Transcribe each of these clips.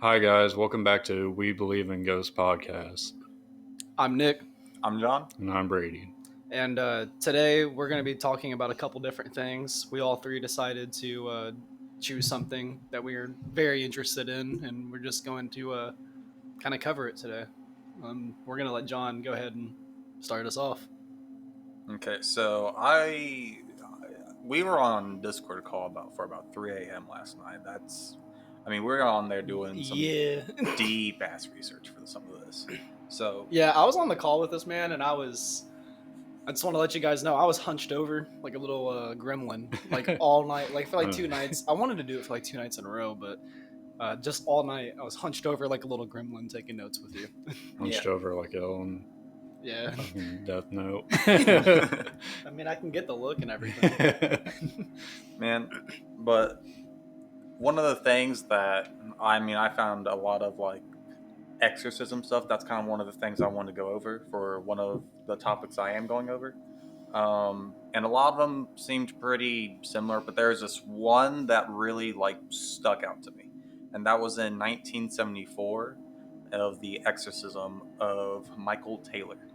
Hi guys, welcome back to We Believe in Ghosts podcast, I'm Nick, I'm John. and I'm Brady. and today we're going to be talking about a couple different things. We all three decided to choose something that we are very interested in, and we're just going to kind of cover it today. We're going to let John go ahead and start us off. Okay, so we were on Discord call for about 3 a.m. last night. We were on there doing some Yeah. deep ass research for some of this. So Yeah, I was on the call with this man, and I just want to let you guys know I was hunched over like a little gremlin, like all night, like for like 2 nights. I wanted to do it for like 2 nights in a row, but just all night I was hunched over like a little gremlin taking notes with you. Hunched over like Ellen, Yeah. fucking Death Note. I mean, I can get the look and everything. man, but one of the things that I found a lot of like exorcism stuff. That's kind of one of the things I wanted to go over for one of the topics I am going over. And a lot of them seemed pretty similar, but there's this one that really like stuck out to me, and that was in 1974 of the exorcism of Michael Taylor.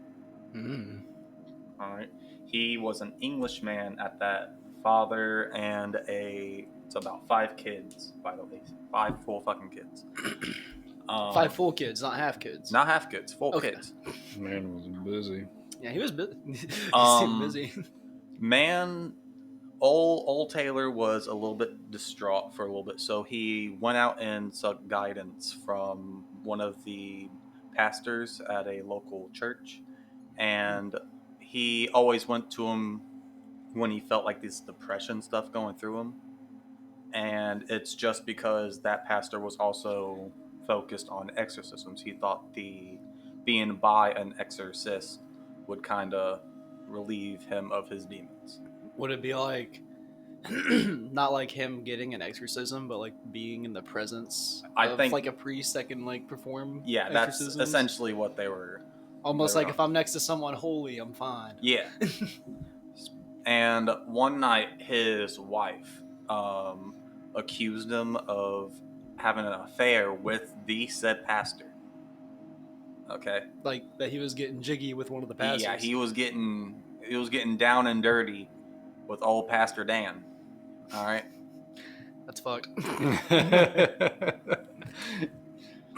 All right, he was an Englishman at that, father and it's about 5 kids, by the way, 5 full fucking kids. 5 full kids, not half kids. Not half kids, full Okay. kids. Man was busy. Yeah, he was busy. He Um, seemed busy. Man, old Taylor was a little bit distraught for a little bit, so he went out and sought guidance from one of the pastors at a local church, and he always went to him when he felt like this depression stuff going through him. And it's just because that pastor was also focused on exorcisms. He thought the being by an exorcist would kind of relieve him of his demons. Would it be like, not like him getting an exorcism, but like being in the presence of think like a priest that can like perform Yeah, that's exorcisms? essentially what they were. Almost they were like if I'm next to someone holy, I'm fine. Yeah. And one night, his wife accused him of having an affair with the said pastor. Okay. Like that he was getting jiggy with one of the pastors. Yeah, he was getting down and dirty with old Pastor Dan. All right. That's fucked.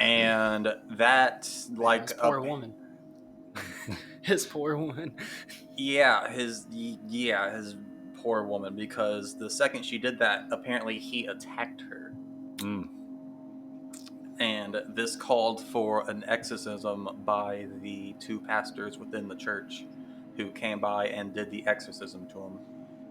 And that, like, his poor woman. His poor woman. Yeah, his poor woman, because the second she did that, apparently he attacked her. And this called for an exorcism by the 2 pastors within the church who came by and did the exorcism to him.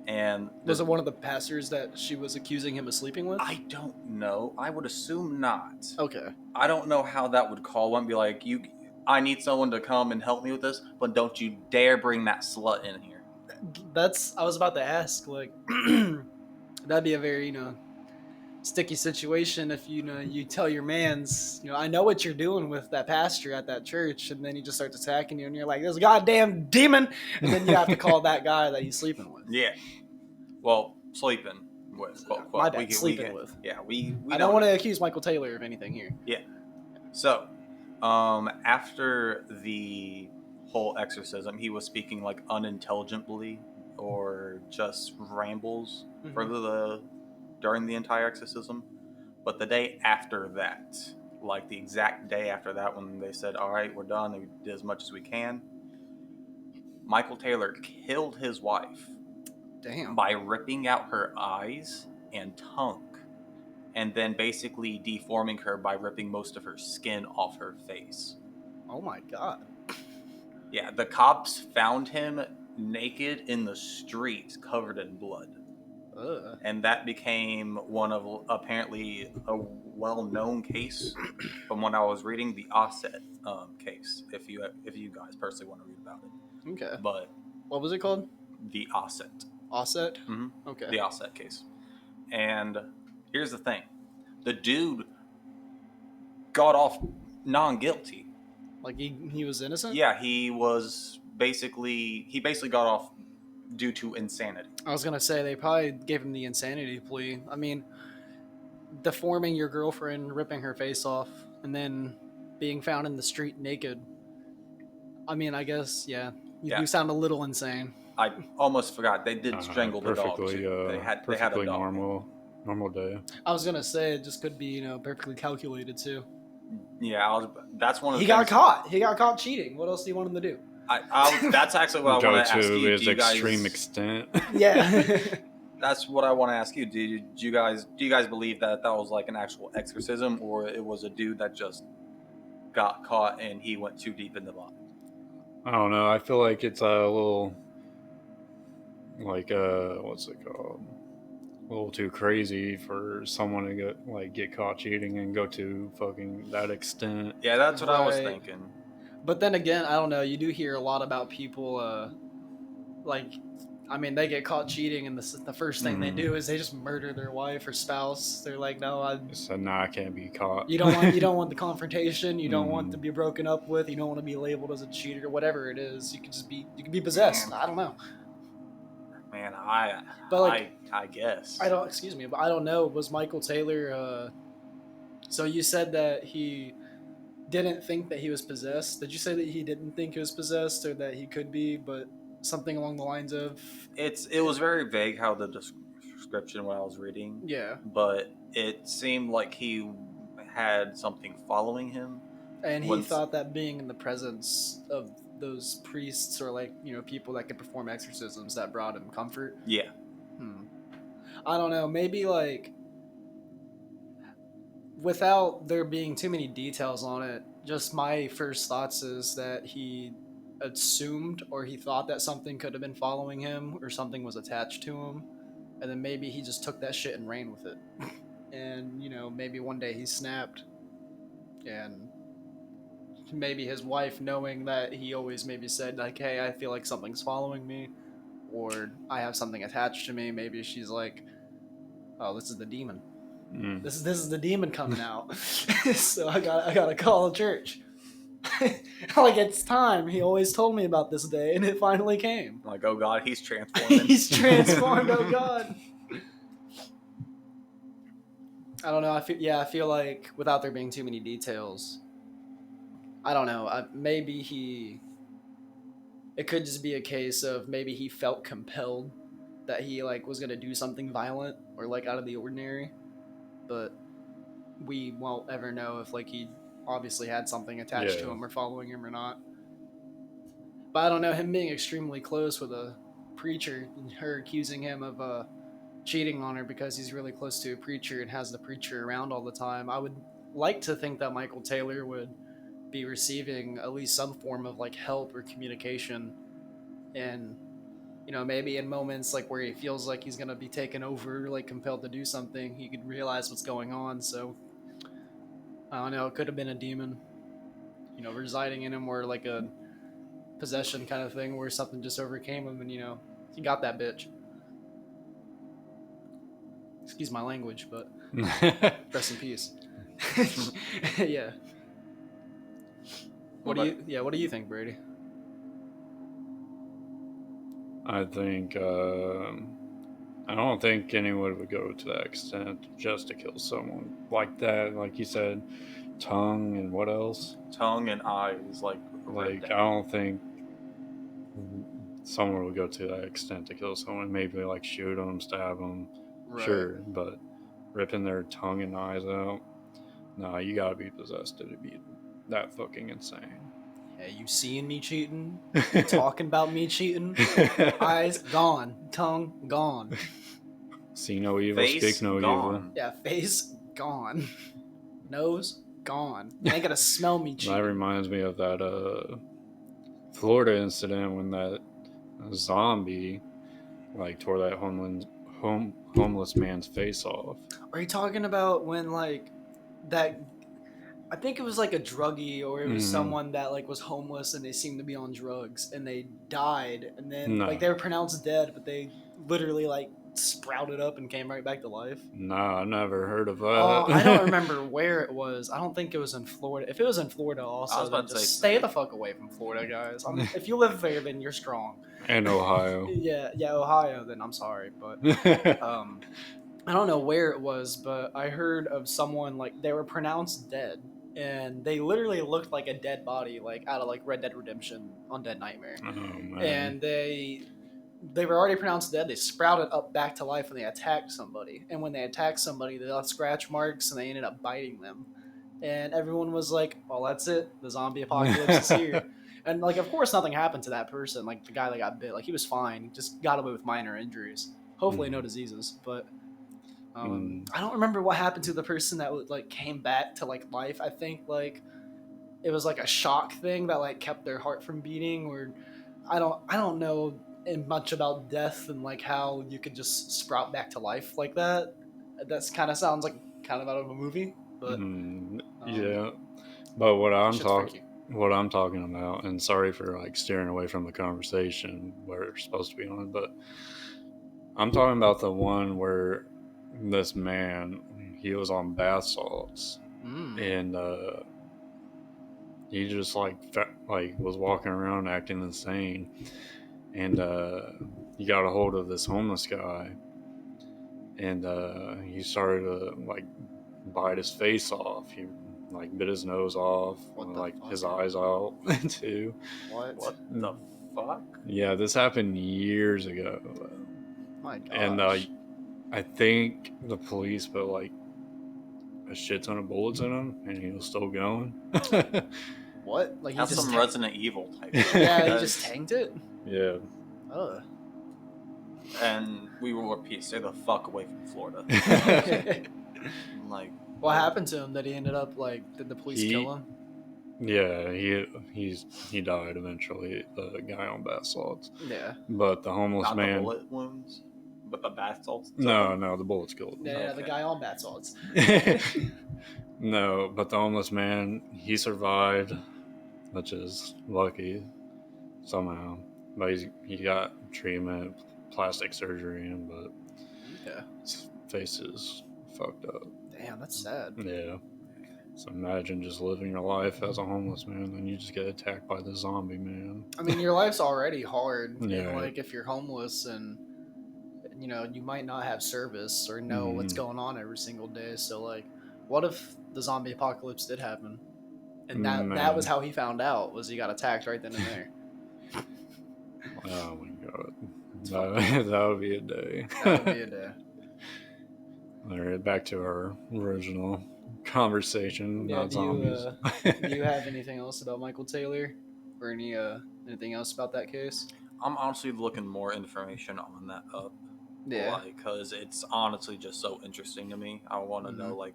And was it one of the pastors that she was accusing him of sleeping with? I don't know. I would assume not. Okay. I don't know how that would call one. Be like, I need someone to come and help me with this, but don't you dare bring that slut in here. I was about to ask, like, that'd be a very, sticky situation if, you tell your mans, I know what you're doing with that pastor at that church, and then he just starts attacking you, and you're like, there's a goddamn demon, and then you have to call that guy that he's sleeping with. Yeah. Well, sleeping with. Quote, My bad, sleeping with. Yeah, we I don't want to accuse Michael Taylor of anything here. Yeah. So, after the whole exorcism, he was speaking like unintelligibly or just rambles during the entire exorcism. But the day after that, like the exact day after that, when they said, all right, we're done, we did as much as we can, Michael Taylor killed his wife. Damn. By ripping out her eyes and tongue, and then basically deforming her by ripping most of her skin off her face. Oh my god. Yeah, the cops found him naked in the street, covered in blood. And that became one of, apparently, a well-known case from when I was reading, the Osset case, if you guys personally want to read about it. Okay. But what was it called? The Osset. Osset? Mm-hmm. Okay. The Osset case. And here's the thing. The dude got off non-guilty. Like he was innocent? Yeah, he basically got off due to insanity. I was going to say, they probably gave him the insanity plea. I mean, deforming your girlfriend, ripping her face off, and then being found in the street naked. I mean, I guess, yeah. You Yeah. do sound a little insane. I almost forgot they did strangle the dog perfectly, too. They had a perfectly dog. normal day. I was gonna say it just could be, perfectly calculated too. Yeah, that's one of the He got things. caught. He got caught cheating. What else do you want him to do? That's actually what I Go want to ask to you. his Do you guys, extreme extent. Yeah. That's what I want to ask you. Do you guys believe that was like an actual exorcism, or it was a dude that just got caught and he went too deep in the body? I don't know. I feel like it's a little, like, what's it called? A little too crazy for someone to get caught cheating and go to fucking that extent. Yeah, that's what I was Right. thinking. But then again, I don't know. You do hear a lot about people, they get caught cheating, and the first thing they do is they just murder their wife or spouse. They're like, no, I said, nah, I can't be caught. you don't want the confrontation. You don't want to be broken up with. You don't want to be labeled as a cheater, whatever it is. You could be possessed. I don't know. Man, But like, I guess. but I don't know. Was Michael Taylor? So you said that he didn't think that he was possessed. Did you say that he didn't think he was possessed, or that he could be, but something along the lines of? It was very vague how the description what I was reading. Yeah. But it seemed like he had something following him. And he thought that being in the presence of those priests or people that could perform exorcisms, that brought him comfort. Yeah. I don't know. Maybe without there being too many details on it, just my first thoughts is that he assumed or he thought that something could have been following him or something was attached to him, and then maybe he just took that shit and ran with it. And maybe one day he snapped, and maybe his wife, knowing that he always maybe said like, hey, I feel like something's following me, or I have something attached to me, maybe she's like, oh, this is the demon. This is the demon coming out. So I gotta call the church. Like, it's time. He always told me about this day, and it finally came. Like, oh God, he's transforming. He's transformed. Oh God. I don't know. I feel like without there being too many details, I don't know. Maybe it could just be a case of maybe he felt compelled that he was gonna do something violent or out of the ordinary, but we won't ever know if he obviously had something attached to him or following him or not. But I don't know, him being extremely close with a preacher and her accusing him of cheating on her because he's really close to a preacher and has the preacher around all the time. I would like to think that Michael Taylor would be receiving at least some form of help or communication, and maybe in moments where he feels like he's gonna be taken over, compelled to do something, he could realize what's going on. So I don't know, it could have been a demon residing in him, or a possession kind of thing where something just overcame him and he got that bitch. Excuse my language, but rest in peace. Yeah. What do you think, Brady? I think I don't think anyone would go to that extent just to kill someone like that. Like you said, tongue and what else? Tongue and eyes, I don't think someone would go to that extent to kill someone. Maybe shoot them, stab them, right. Sure, but ripping their tongue and eyes out, no, you gotta be possessed to be that fucking insane. Yeah, you seeing me cheating, talking about me cheating, eyes gone, tongue gone. See no evil, face speak no gone. evil. Yeah, face gone, nose gone. You ain't gonna smell me cheating. That reminds me of that Florida incident when that zombie tore that homeless man's face off. Are you talking about when that? I think it was a druggie, or it was someone that was homeless and they seemed to be on drugs and they died, and then they were pronounced dead, but they literally sprouted up and came right back to life. Nah, I never heard of that. Oh, I don't remember where it was. I don't think it was in Florida. If it was in Florida, also, I was about then to just say, stay the fuck away from Florida, guys. If you live there, then you're strong. And Ohio. Yeah, Ohio. Then I'm sorry, but I don't know where it was, but I heard of someone like they were pronounced dead, and they literally looked like a dead body, like out of like Red Dead Redemption Undead Nightmare, Oh man. and they were already pronounced dead. They sprouted up back to life when they attacked somebody, and when they attacked somebody, they left scratch marks, and they ended up biting them. And everyone was like, "Well, that's it. The zombie apocalypse is here." And like, of course, nothing happened to that person. Like the guy that got bit, like he was fine. He just got away with minor injuries. Hopefully, no diseases. But Mm. I don't remember what happened to the person that like came back to like life. I think like it was like a shock thing that like kept their heart from beating, or I don't know much about death and like how you could just sprout back to life like that. That's kind of sounds like kind of out of a movie, but um, Yeah, but shit's freaky. what I'm talking about, and sorry for like steering away from the conversation we're supposed to be on, but I'm talking about the one where this man, he was on bath salts, Mm. and he just like was walking around acting insane, and he got a hold of this homeless guy, and he started to like bite his face off. He like bit his nose off, What the like his fuck? eyes out too. What? What the fuck? Yeah, this happened years ago, My and gosh. I think the police put like a shit ton of bullets in him, and he was still going. What? Like he That's just some Resident Evil type shit. yeah, he just tanked it. Yeah. Ugh. And we will repeat, stay the fuck away from Florida. Like, What happened to him that he ended up like? Did the police He, kill him? yeah, he died eventually. The guy on bath salts, Yeah. but the homeless not the man. bullet wounds, but the bath salts. No, the bullets killed him. Yeah, the Okay. guy on bath salts. No, but the homeless man, he survived, which is lucky somehow. But he got treatment, plastic surgery, but Okay. his face is fucked up. Damn, that's sad. Yeah. So imagine just living your life as a homeless man, and you just get attacked by the zombie man. I mean, your life's already hard, and Yeah. like if you're homeless and you know you might not have service or know what's Mhm. going on every single day. So like, what if the zombie apocalypse did happen, and that Man. was how he found out was he got attacked right then and there. Oh my god. It's That would be a day. That would be a day. All right, back to our original conversation Yeah. about zombies. Do you have anything else about Michael Taylor, or anything else about that case? I'm honestly looking more information on that up. Yeah. Like, because it's honestly just so interesting to me. I want to Mhm. know, like,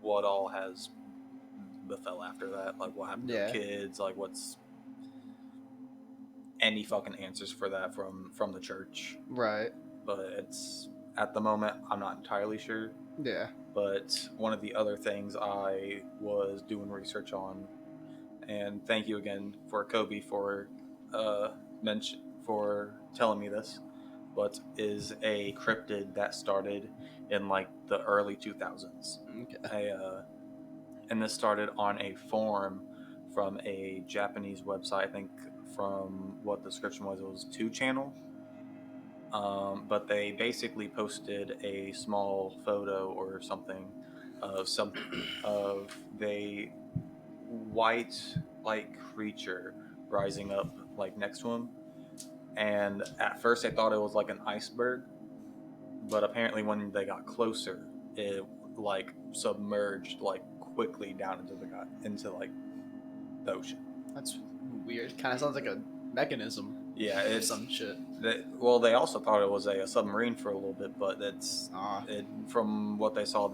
what all has befell after that. Like, what happened Yeah. to kids. Like, what's any fucking answers for that from the church. Right. But it's, at the moment, I'm not entirely sure. Yeah. But one of the other things I was doing research on, and thank you again for Kobe for for telling me this, but is a cryptid that started in like the early 2000s. Okay. And this started on a forum from a Japanese website. I think from what the description was, it was 2channel. But they basically posted a small photo or something of the white like creature rising up like next to him. And at first, I thought it was like an iceberg, but apparently, when they got closer, it like submerged like quickly down into like the ocean. That's weird. Kind of sounds like a mechanism. Yeah, Or it's some shit. well, they also thought it was a submarine for a little bit, but from what they saw,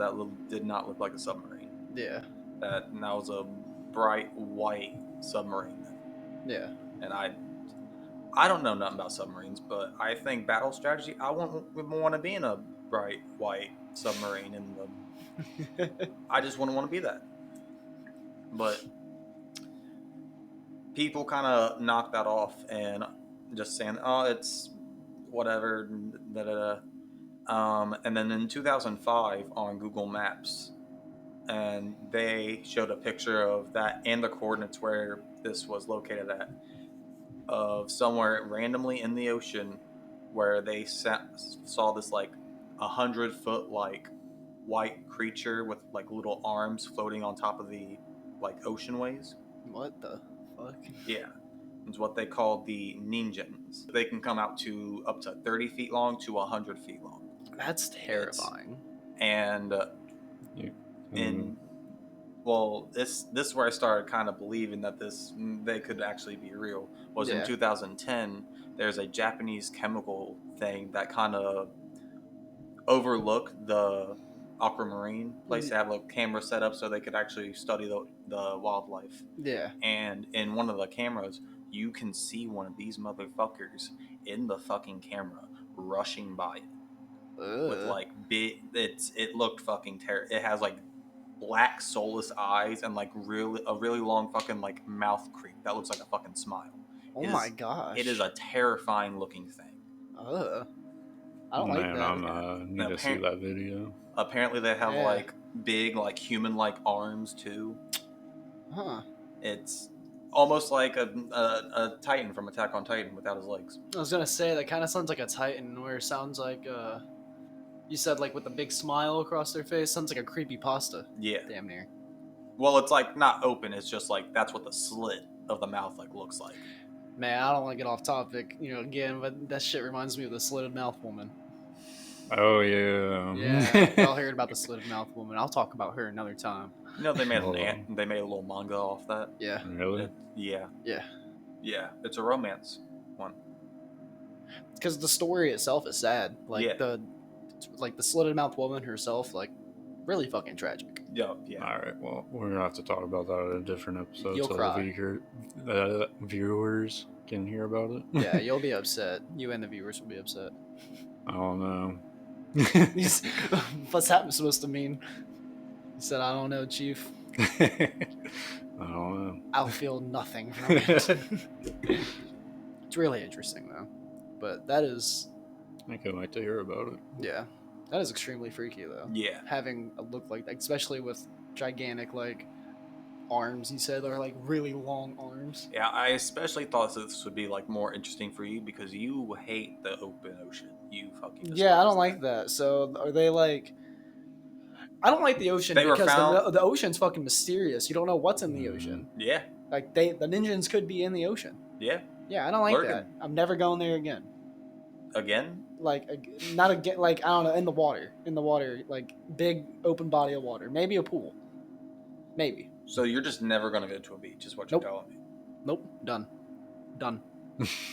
did not look like a submarine. Yeah. That was a bright white submarine. Yeah. And I don't know nothing about submarines, but I think battle strategy, I want to be in a bright white submarine, I just wouldn't want to be that. But people kind of knocked that off and just saying, oh, it's whatever, da da da. And then in 2005 on Google Maps, and they showed a picture of that and the coordinates where this was located at, of somewhere randomly in the ocean, where they saw this like 100-foot like white creature with like little arms floating on top of the like ocean waves. What the fuck? Yeah. It's what they call the ninjans. They can come out to up to 30 feet long to 100 feet long. That's terrifying. And You- in well, this is where I started kind of believing that they could actually be real. Was in Yeah. 2010. There's a Japanese chemical thing that kind of overlooked the aquamarine place. They have a camera set up so they could actually study the wildlife. Yeah. And in one of the cameras, you can see one of these motherfuckers in the fucking camera rushing by it with Ugh. like it looked fucking terrible. It has like black soulless eyes and like a really long fucking like mouth creep that looks like a fucking smile. Oh my gosh. It is a terrifying looking thing. Ugh. I don't like Man, that. I need to see that video. Apparently they have Yeah. like big like human like arms too. Huh. It's almost like a Titan from Attack on Titan without his legs. I was gonna say that kind of sounds like a Titan, where it sounds like you said like with a big smile across their face. Sounds like a creepy pasta. Yeah. Damn near. Well, it's like not open. It's just like that's what the slit of the mouth like looks like. Man, I don't want to get off topic, again, but that shit reminds me of the slitted mouth woman. Oh yeah. Yeah, y'all heard about the slitted mouth woman. I'll talk about her another time. You know they made Hold they made a little manga off that. Yeah. Really? Yeah. Yeah. Yeah. It's a romance one. Because the story itself is sad. Like Yeah. the slitted mouth woman herself, like really fucking tragic. Yeah. Yeah. All right. Well, we're gonna have to talk about that in a different episode, You'll so cry. the viewers can hear about it. Yeah, you'll be upset. You and the viewers will be upset. I don't know. What's that supposed to mean? He said, I don't know, Chief. I don't know. I'll feel nothing from it. It's really interesting, though. But that is, I can't wait to hear about it. yeah, that is extremely freaky, though. Yeah. Having a look like that, especially with gigantic, like, arms, he said, or like really long arms. Yeah, I especially thought this would be like more interesting for you because you hate the open ocean. You fucking Yeah, I don't like that. So are they like? I don't like the ocean They were because found- the ocean's fucking mysterious. You don't know what's in the ocean. Yeah. Like the ninjas could be in the ocean. Yeah. Yeah, I don't like Lurking. that. I'm never going there again. Again? Like not again. Like I don't know, in the water, like big open body of water. Maybe a pool. Maybe. So you're just never gonna go to a beach, is what Nope. you're telling me. Nope. Done.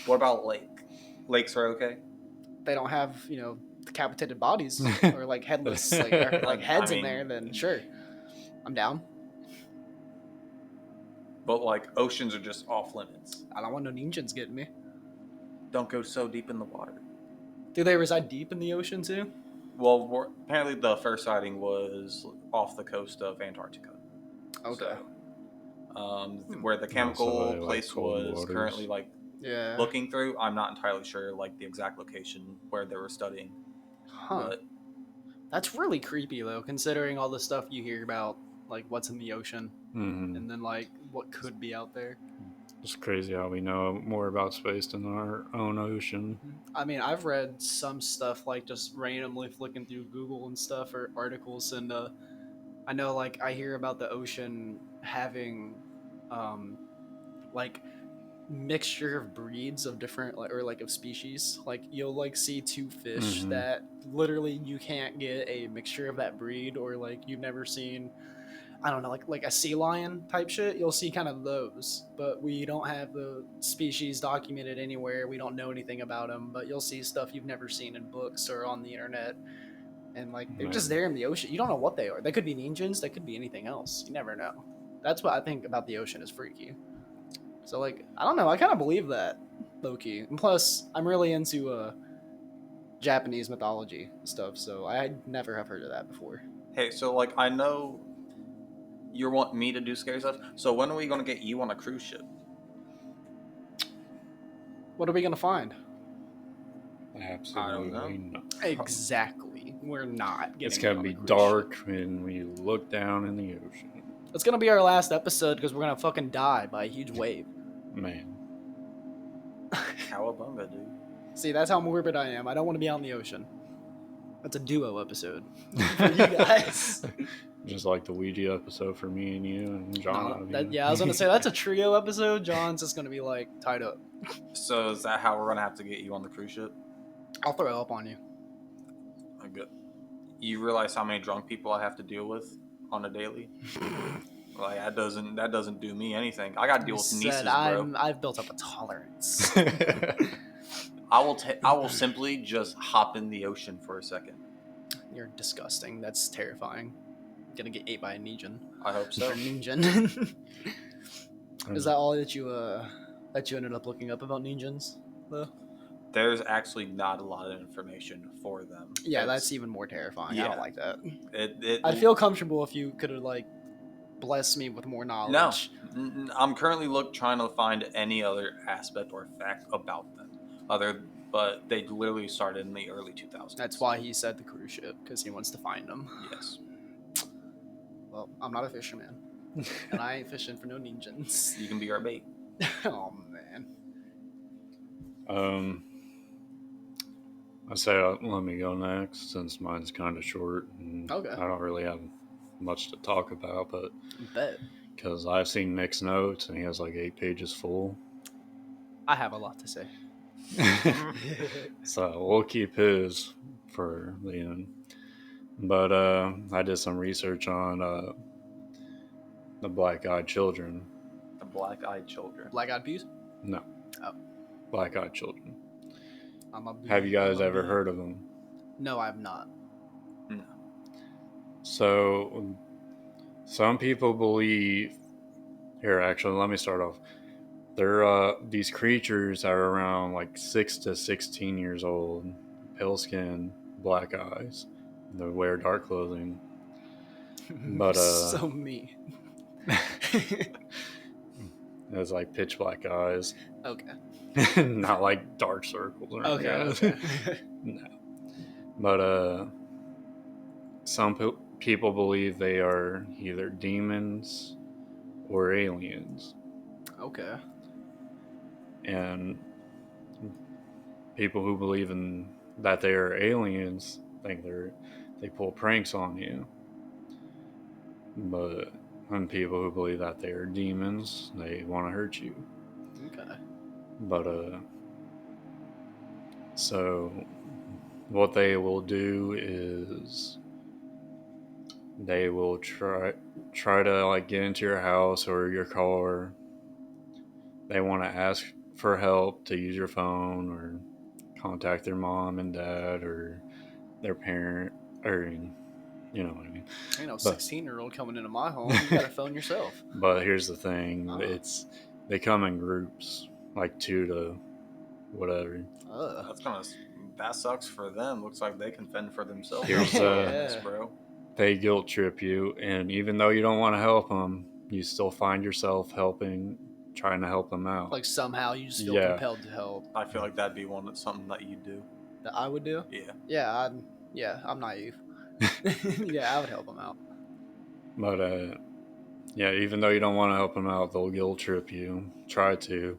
What about lake? Lakes are okay? They don't have decapitated bodies or like headless like heads I in mean- there. Then sure, I'm down. But like oceans are just off limits. I don't want no ninjas getting me. Don't go so deep in the water. Do they reside deep in the ocean too? Well, apparently the first sighting was off the coast of Antarctica. Okay. So, where the chemical so they like place cold was waters. currently like Yeah. looking through, I'm not entirely sure like the exact location where they were studying. Huh. But That's really creepy though, considering all the stuff you hear about, like what's in the ocean, Mhm. and then like what could be out there. It's crazy how we know more about space than our own ocean. I mean, I've read some stuff like just randomly flicking through Google and stuff or articles, and I know like I hear about the ocean having like mixture of breeds of different like of species. Like you'll like see two fish Mhm. that literally you can't get a mixture of that breed, or like you've never seen, I don't know, like a sea lion type shit. You'll see kind of those, but we don't have the species documented anywhere. We don't know anything about them, but you'll see stuff you've never seen in books or on the internet, and like they're just Man. there in the ocean. You don't know what they are. They could be ninjas. They could be anything else. You never know. That's what I think about the ocean is freaky. So like I don't know. I kind of believe that, low key. And plus, I'm really into Japanese mythology and stuff, so I never have heard of that before. hey, so like I know you want me to do scary stuff. So when are we gonna get you on a cruise ship? What are we gonna find? Absolutely not. Exactly. We're not getting. It's gonna on a be cruise dark ship. when we look down in the ocean. It's gonna be our last episode because we're gonna fucking die by a huge wave. Man. Cowabunga, dude. See, that's how morbid I am. I don't want to be out in the ocean. That's a duo episode for you guys. Just like the Ouija episode for me and you and John. I was gonna say that's a trio episode. John's just gonna be like tied up. So is that how we're gonna have to get you on the cruise ship? I'll throw up on you. Good. You realize how many drunk people I have to deal with on a daily? Like that doesn't do me anything. I got to deal with nieces, bro. I've built up a tolerance. I will simply just hop in the ocean for a second. You're disgusting. That's terrifying. I'm gonna get ate by a Negan. I hope so. Negan. Is that all that you ended up looking up about Negens, though? There's actually not a lot of information for them. Yeah, that's even more terrifying. Yeah. I don't like that. I'd feel comfortable if you could have like blessed me with more knowledge. No, I'm currently trying to find any other aspect or fact about them, but they literally started in the early 2000s. That's why he said the cruise ship, because he wants to find them. Yes. Well, I'm not a fisherman, and I ain't fishing for no Negens. You can be our bait. Oh man. I say let me go next since mine's kind of short. And Okay. I don't really have much to talk about, but Bet. because I've seen Nick's notes and he has like 8 pages full. I have a lot to say. So we'll keep his for the end. But I did some research on the black-eyed children. The black-eyed children. Black-eyed peas? No. Oh. Black-eyed children. Have you guys ever heard of them? No, I've not. No. So, some people believe. Here, actually, let me start off. They're these creatures are around like 6 to 16 years old, pale skin, black eyes. They wear dark clothing. But so me. It's like pitch black eyes. Okay. Not like dark circles or anything. Okay. No. But some people believe they are either demons or aliens. Okay. And people who believe in that they are aliens think they pull pranks on you. But when people who believe that they are demons, they want to hurt you. Okay. But so what they will do is they will try to like get into your house or your car. They want to ask for help to use your phone or contact their mom and dad or their parent, or you know what I mean. Ain't no 16-year-old coming into my home. You gotta phone yourself. But here's the thing: they come in groups, like 2 to whatever. That sucks for them. Looks like they can fend for themselves. Here's Yeah. bro. They guilt trip you, and even though you don't want to help them, you still find yourself trying to help them out. Like somehow you just feel Yeah. compelled to help. I feel like that'd be something that you do. That I would do? Yeah. Yeah, I'm naive. Yeah, I would help them out. But yeah, even though you don't want to help them out, they'll guilt trip you. Try to,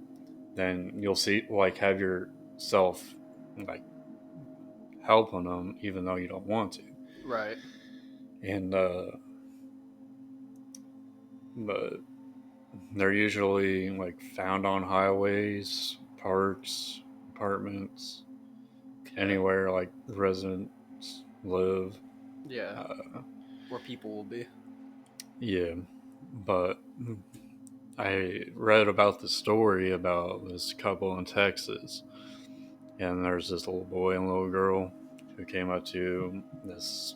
then you'll see have yourself like helping them, even though you don't want to. Right. And but they're usually like found on highways, parks, apartments, anywhere like residents live. Yeah. Where people will be. Yeah, but I read about the story about this couple in Texas, and there's this little boy and little girl who came up to this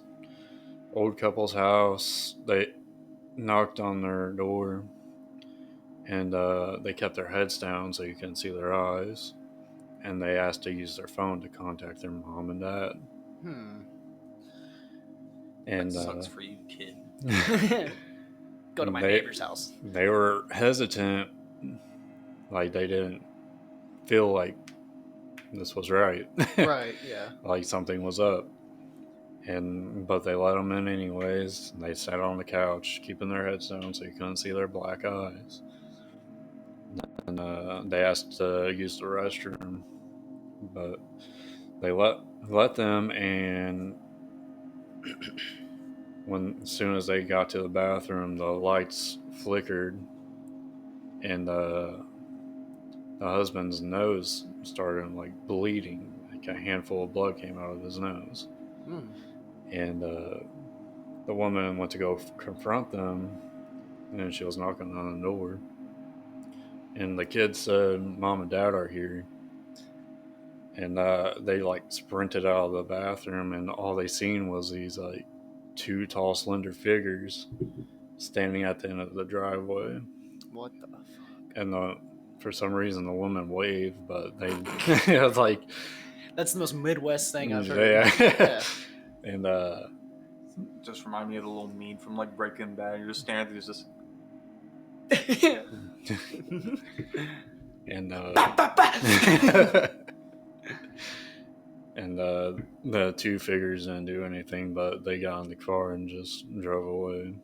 old couple's house. They knocked on their door, and they kept their heads down so you couldn't see their eyes, and they asked to use their phone to contact their mom and dad. And that sucks for you, kid. Go to my neighbor's house. They were hesitant, like they didn't feel like this was right. Right, yeah. Like something was up. But they let them in anyways. They sat on the couch, keeping their heads down so you couldn't see their black eyes. And they asked to use the restroom, but they let them, and as soon as they got to the bathroom, the lights flickered, and the husband's nose started like bleeding. Like a handful of blood came out of his nose, and the woman went to go confront them, and she was knocking on the door, and the kids said, "Mom and Dad are here." And they like sprinted out of the bathroom, and all they seen was these like two tall, slender figures standing at the end of the driveway. What the fuck? And for some reason, the woman waved, but they it was like That's the most Midwest thing I've heard. yeah. And Just remind me of the little meme from like Breaking Bad. You're just standing there, just and and the two figures didn't do anything, but they got in the car and just drove away.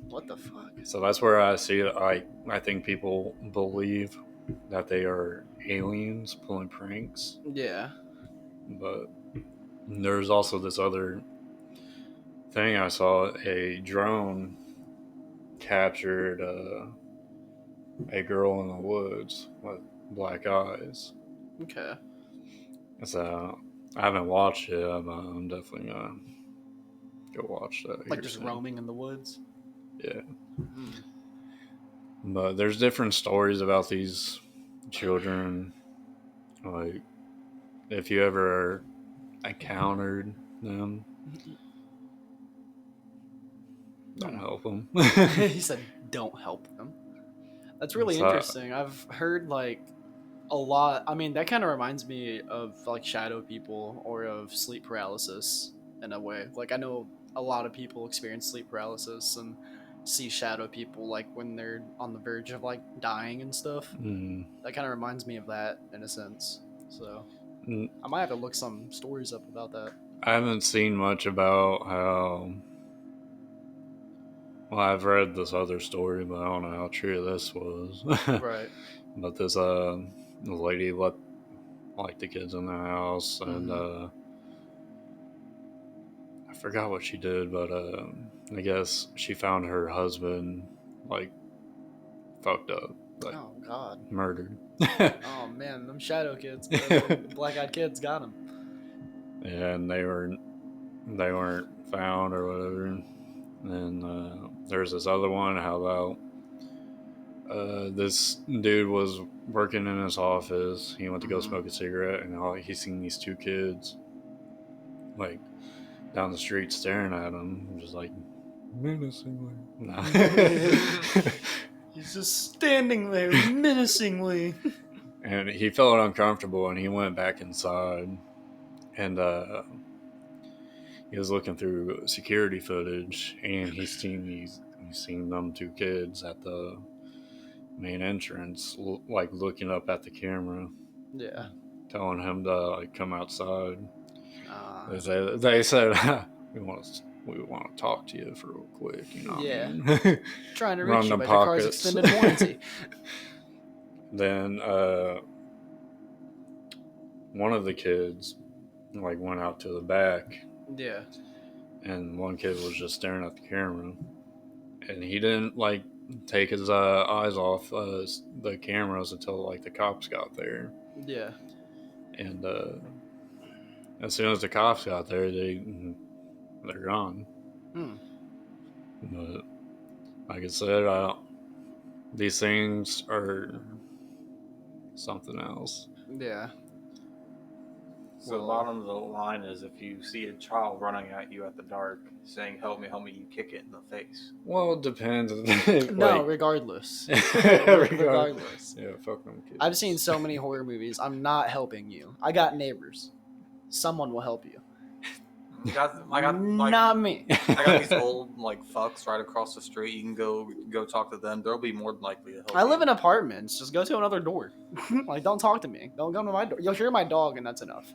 What the fuck? So that's where I see it. I think people believe that they are aliens pulling pranks. Yeah. But there's also this other thing I saw. A drone captured a girl in the woods with black eyes. Okay. So I haven't watched it, but I'm definitely gonna go watch that. Like just roaming in the woods. Yeah. But there's different stories about these children. Like, if you ever encountered them, don't help them. He said, "Don't help them." That's really interesting. I've heard like a lot. I mean, that kind of reminds me of like shadow people or of sleep paralysis in a way. Like I know a lot of people experience sleep paralysis and see shadow people like when they're on the verge of like dying and stuff. That kind of reminds me of that in a sense. So I might have to look some stories up about that. I haven't seen much about how. Well, I've read this other story, but I don't know how true this was. Right. But this lady let like the kids in the house, and I forgot what she did, but I guess she found her husband like fucked up, like Oh God. murdered. Oh man, them shadow kids, black-eyed kids got them. And they weren't found or whatever. And there's this other one. How about this dude was working in his office. He went to go smoke a cigarette, and he seen these two kids like down the street staring at him, just like menacingly. No. He's just standing there menacingly. And he felt uncomfortable, and he went back inside, and he was looking through security footage, and he's seen them two kids at the main entrance, like looking up at the camera. Yeah. Telling him to like come outside. They said we want to talk to you for real quick. You know. Yeah. What I mean? Trying to Run reach you, the but your car's pockets. extended warranty. Then one of the kids like went out to the back. Yeah. And one kid was just staring at the camera, and he didn't like take his eyes off the cameras until like the cops got there. Yeah. And as soon as the cops got there, they're gone. But like I said, these things are something else. Yeah. So the bottom of the line is if you see a child running at you at the dark saying, help me, you kick it in the face. Well, it depends. No, regardless. Regardless. Yeah, fuck them kids. I've seen so many horror movies. I'm not helping you. I got neighbors. Someone will help you. I got not me. I got these old like fucks right across the street. You can go talk to them. They'll be more than likely to help I live you. in apartments. Just go to another door. Like, don't talk to me. Don't come to my door. You'll hear my dog, and that's enough.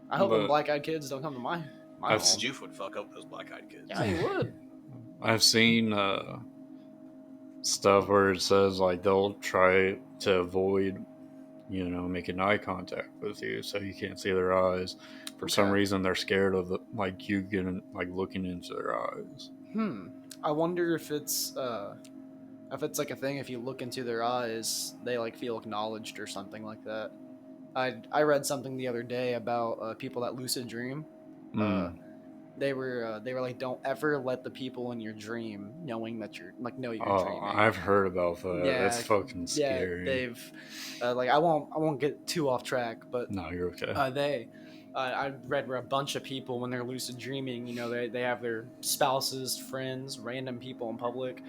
I hope them black-eyed kids don't come to my home. Juice would fuck up those black-eyed kids. Yeah, he would. I've seen stuff where it says like they'll try to avoid making eye contact with you, so you can't see their eyes. For some Okay. reason, they're scared of like you getting like looking into their eyes. I wonder if it's like a thing. If you look into their eyes, they like feel acknowledged or something like that. I read something the other day about people that lucid dream. Uh, Mm. they were like, don't ever let the people in your dream knowing that you're like know you're Oh, dreaming. I've heard about that. That's Yeah, fucking yeah. scary. They've like I won't get too off track, but No, you're okay. they I read where a bunch of people when they're lucid dreaming, they have their spouses, friends, random people in public.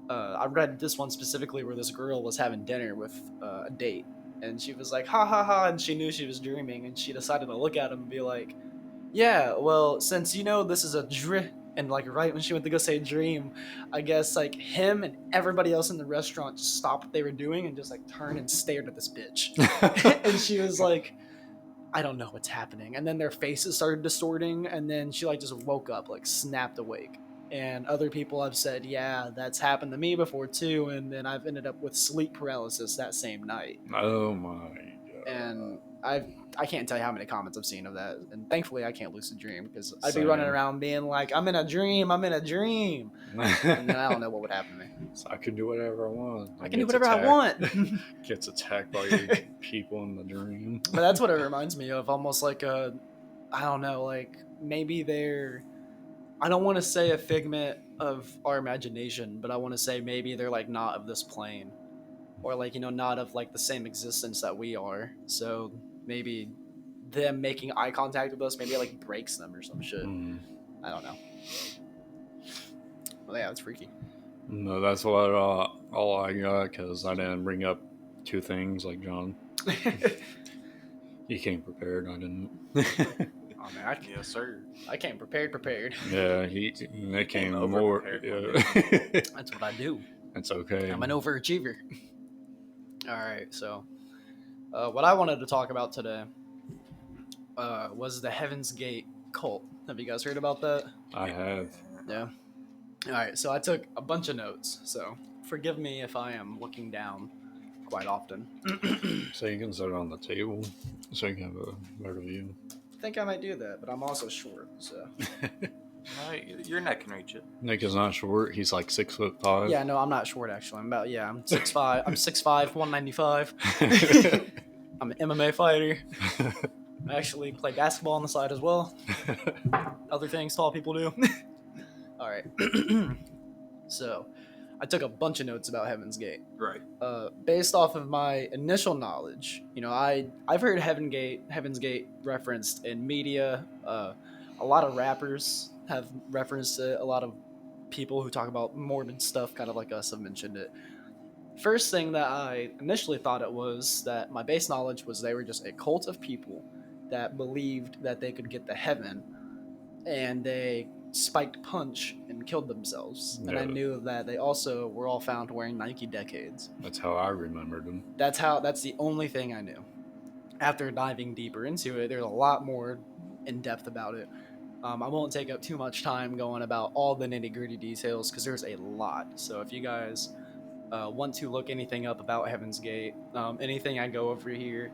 I read this one specifically where this girl was having dinner with a date, and she was like, "Ha ha ha," and she knew she was dreaming, and she decided to look at him and be like, "Yeah, well, since this is a dr," and like right when she went to go say dream, I guess like him and everybody else in the restaurant just stopped what they were doing and just like turned and stared at this bitch, and she was like, I don't know what's happening. And then their faces started distorting, and then she like just woke up, like snapped awake. And other people have said, yeah, that's happened to me before too. And then I've ended up with sleep paralysis that same night. Oh my god. And I can't tell you how many comments I've seen of that. And thankfully, I can't lucid dream because I'd be Same. running around being like, I'm in a dream, I'm in a dream. And then I don't know what would happen to me. So I can do whatever I want. I can do whatever I want. Gets attacked by your people in the dream. But that's what it reminds me of, almost like I don't know, like maybe I don't want to say a figment of our imagination, but I want to say maybe they're like not of this plane, or like not of like the same existence that we are. So maybe them making eye contact with us maybe it like breaks them or some shit. I don't know. Well, yeah, it's freaky. No, that's what all I got, because I didn't bring up two things like John. He came prepared. I didn't. Oh man, Yes, sir. I came prepared. Yeah, they came over more. prepared. Yeah. That's what I do. That's okay. I'm an overachiever. All right, so what I wanted to talk about today was the Heaven's Gate cult. Have you guys heard about that? I have. Yeah. All right, so I took a bunch of notes, so forgive me if I am looking down quite often. So you can set it on the table, so you can have a better view. I think I might do that, but I'm also short, so. Your neck can reach it. Nick is not short. He's like 6'5". Yeah, no, I'm not short actually. I'm 6'5". I'm 6'5", 195. I'm an MMA fighter. I actually play basketball on the side as well. Other things tall people do. All right. So, I took a bunch of notes about Heaven's Gate. Right. Based off of my initial knowledge, I've heard Heaven's Gate referenced in media. A lot of rappers have referenced it. A lot of people who talk about morbid stuff, kind of like us, have mentioned it. First thing that I initially thought it was, that my base knowledge was they were just a cult of people that believed that they could get to heaven, and they spiked punch and killed themselves. And I knew that they also were all found wearing Nike Decades. That's how I remembered them. That's the only thing I knew. After diving deeper into it, there's a lot more in depth about it. I won't take up too much time going about all the nitty-gritty details because there's a lot. So if you guys want to look anything up about Heaven's Gate, anything I go over here,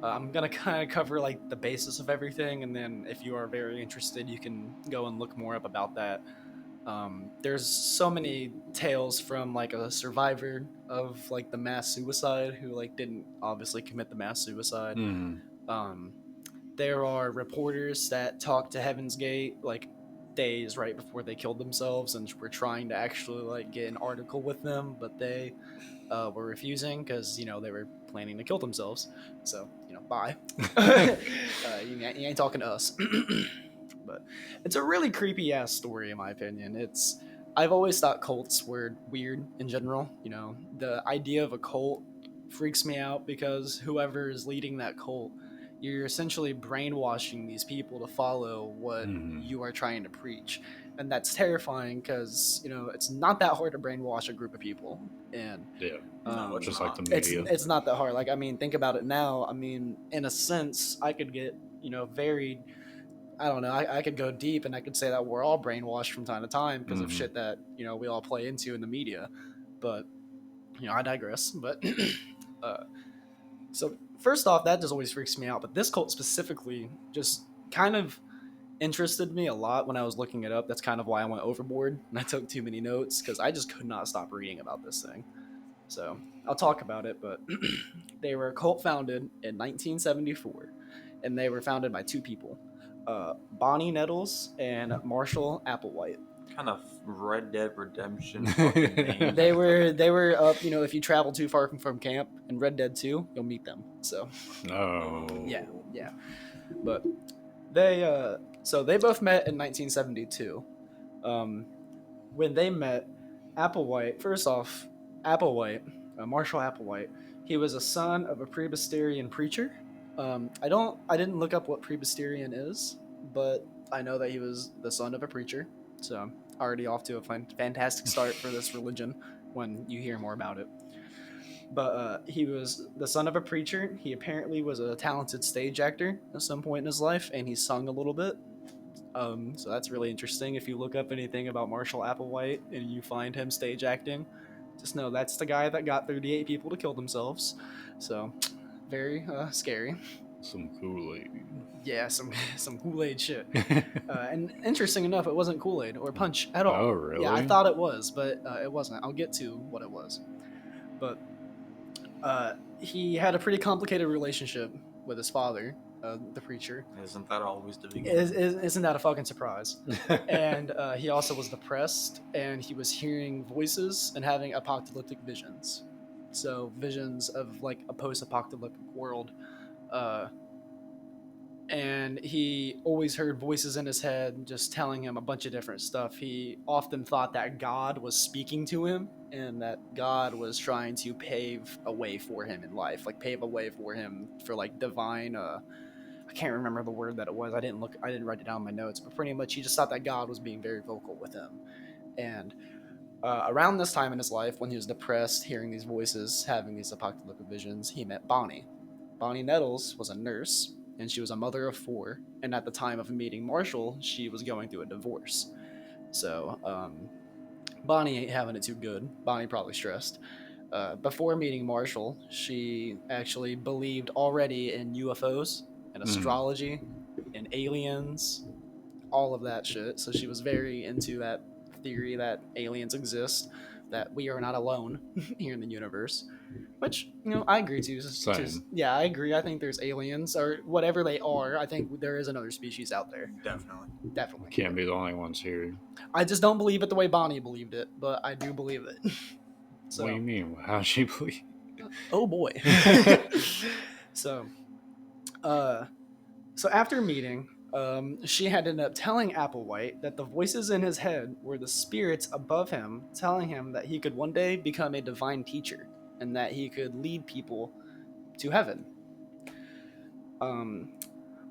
I'm gonna kind of cover like the basis of everything, and then if you are very interested, you can go and look more up about that. There's so many tales from like a survivor of like the mass suicide who like didn't obviously commit the mass suicide. There are reporters that talked to Heaven's Gate like days right before they killed themselves and were trying to actually like get an article with them, but they were refusing because they were planning to kill themselves. So bye. You ain't talking to us. But it's a really creepy ass story in my opinion. I've always thought cults were weird in general. The idea of a cult freaks me out because whoever is leading that cult, you're essentially brainwashing these people to follow what you are trying to preach. And that's terrifying because, it's not that hard to brainwash a group of people. And just like the media. It's not that hard. Like, think about it now. In a sense, I could get, very, I don't know, I could go deep and I could say that we're all brainwashed from time to time because of shit that, we all play into in the media. But, I digress. But So first off, that just always freaks me out. But this cult specifically just kind of interested me a lot when I was looking it up. That's kind of why I went overboard and I took too many notes because I just could not stop reading about this thing. So I'll talk about it, but they were a cult founded in 1974, and they were founded by two people, Bonnie Nettles and Marshall Applewhite. Kind of Red Dead Redemption fucking name. They were up. You know, if you travel too far from camp in Red Dead 2, you'll meet them. So No. yeah, but they so they both met in 1972. When they met, Applewhite, first off, Marshall Applewhite, he was a son of a Presbyterian preacher. I didn't look up what Presbyterian is, but I know that he was the son of a preacher. So I'm already off to a fantastic start for this religion when you hear more about it. But he was the son of a preacher. He apparently was a talented stage actor at some point in his life, and he sung a little bit. So that's really interesting. If you look up anything about Marshall Applewhite and you find him stage acting, just know that's the guy that got 38 people to kill themselves. So very scary. Some Kool-Aid. Yeah, some Kool-Aid shit. And interesting enough, it wasn't Kool-Aid or punch at all. Oh, really? Yeah, I thought it was, but it wasn't. I'll get to what it was. But he had a pretty complicated relationship with his father, the preacher. Isn't that always the beginning? Isn't that a fucking surprise? And he also was depressed, and he was hearing voices and having apocalyptic visions. So visions of like a post-apocalyptic world. And he always heard voices in his head just telling him a bunch of different stuff. He often thought that God was speaking to him and that God was trying to pave a way for him in life, like pave a way for him for like divine I can't remember the word that it was. I didn't write it down in my notes, but pretty much he just thought that God was being very vocal with him. And around this time in his life, when he was depressed, hearing these voices, having these apocalyptic visions, he met Bonnie. Bonnie Nettles was a nurse, and she was a mother of 4. And at the time of meeting Marshall, she was going through a divorce. So Bonnie ain't having it too good. Bonnie probably stressed. Before meeting Marshall, she actually believed already in UFOs and astrology and aliens, all of that shit. So she was very into that theory that aliens exist, that we are not alone here in the universe. Which, you know, I agree to. Same. Yeah, I agree. I think there's aliens or whatever they are. I think there is another species out there. Definitely. We can't be the only ones here. I just don't believe it the way Bonnie believed it, but I do believe it. So, What do you mean? How'd she believe? oh boy. So after meeting, she had ended up telling Applewhite that the voices in his head were the spirits above him telling him that he could one day become a divine teacher and that he could lead people to heaven.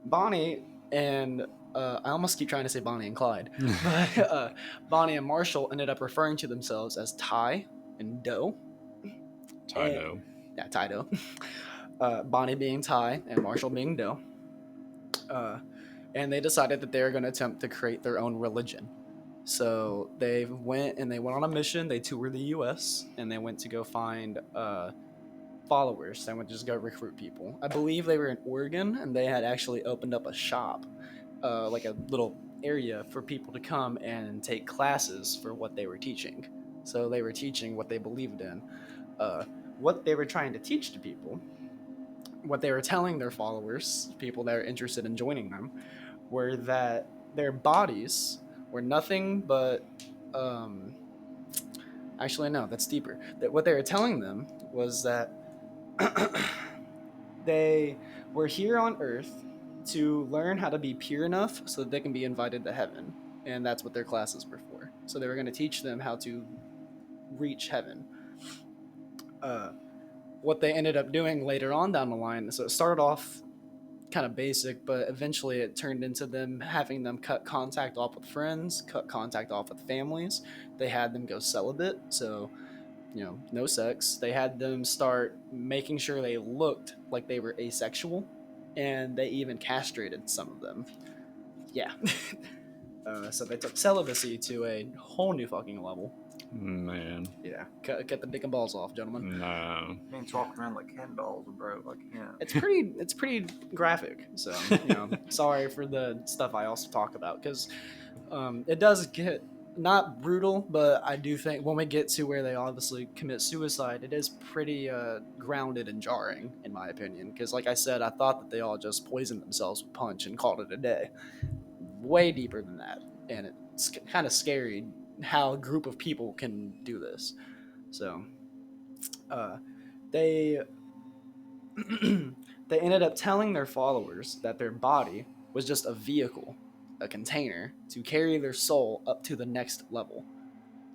Bonnie and I almost keep trying to say Bonnie and Clyde, but Bonnie and Marshall ended up referring to themselves as Ty and Doe. Tydo. Yeah, Ty Doe. Bonnie being Ty and Marshall being Doe. And they decided that they were going to attempt to create their own religion. So they went on a mission. They toured the U.S. and they went to go find followers. They went to just go recruit people. I believe they were in Oregon, and they had actually opened up a shop, like a little area for people to come and take classes for what they were teaching. So they were teaching what they believed in. What they were trying to teach to people, what they were telling their followers, people that are interested in joining them, were that their bodies were nothing but actually no, that's deeper. That what they were telling them was that they were here on Earth to learn how to be pure enough so that they can be invited to heaven, and that's what their classes were for. So they were going to teach them how to reach heaven. What they ended up doing later on down the line, so it started off kind of basic, but eventually it turned into them having them cut contact off with friends, cut contact off with families. They had them go celibate, so, you know, no sex. They had them start making sure they looked like they were asexual, and they even castrated some of them. Yeah. So they took celibacy to a whole new fucking level. Man, Yeah, cut the dick and balls off, gentlemen. no. Man's walking around like Ken dolls, bro. I can't. It's pretty graphic. So sorry for the stuff I also talk about, because it does get not brutal, but I do think when we get to where they obviously commit suicide, it is pretty grounded and jarring, in my opinion. Because, like I said, I thought that they all just poisoned themselves with punch and called it a day. Way deeper than that, and it's kind of scary how a group of people can do this. So, they they ended up telling their followers that their body was just a vehicle, a container to carry their soul up to the next level.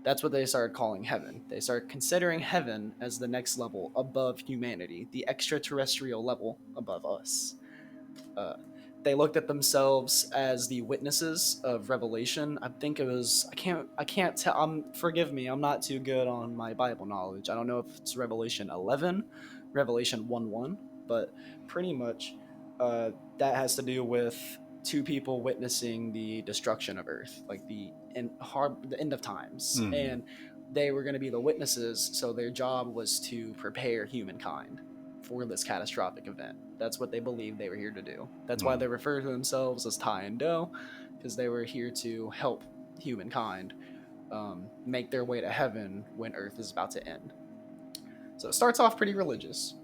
That's what they started calling heaven. They started considering heaven as the next level above humanity, the extraterrestrial level above us. Uh, they looked at themselves as the witnesses of Revelation. I think it was I can't tell. Forgive me. I'm not too good on my Bible knowledge. I don't know if it's Revelation 11, Revelation 1:1, but pretty much that has to do with two people witnessing the destruction of Earth, like the end of times, and they were going to be the witnesses. So their job was to prepare humankind for this catastrophic event. That's what they believed they were here to do. That's why they refer to themselves as Tai and Do, because they were here to help humankind make their way to heaven when Earth is about to end. So it starts off pretty religious.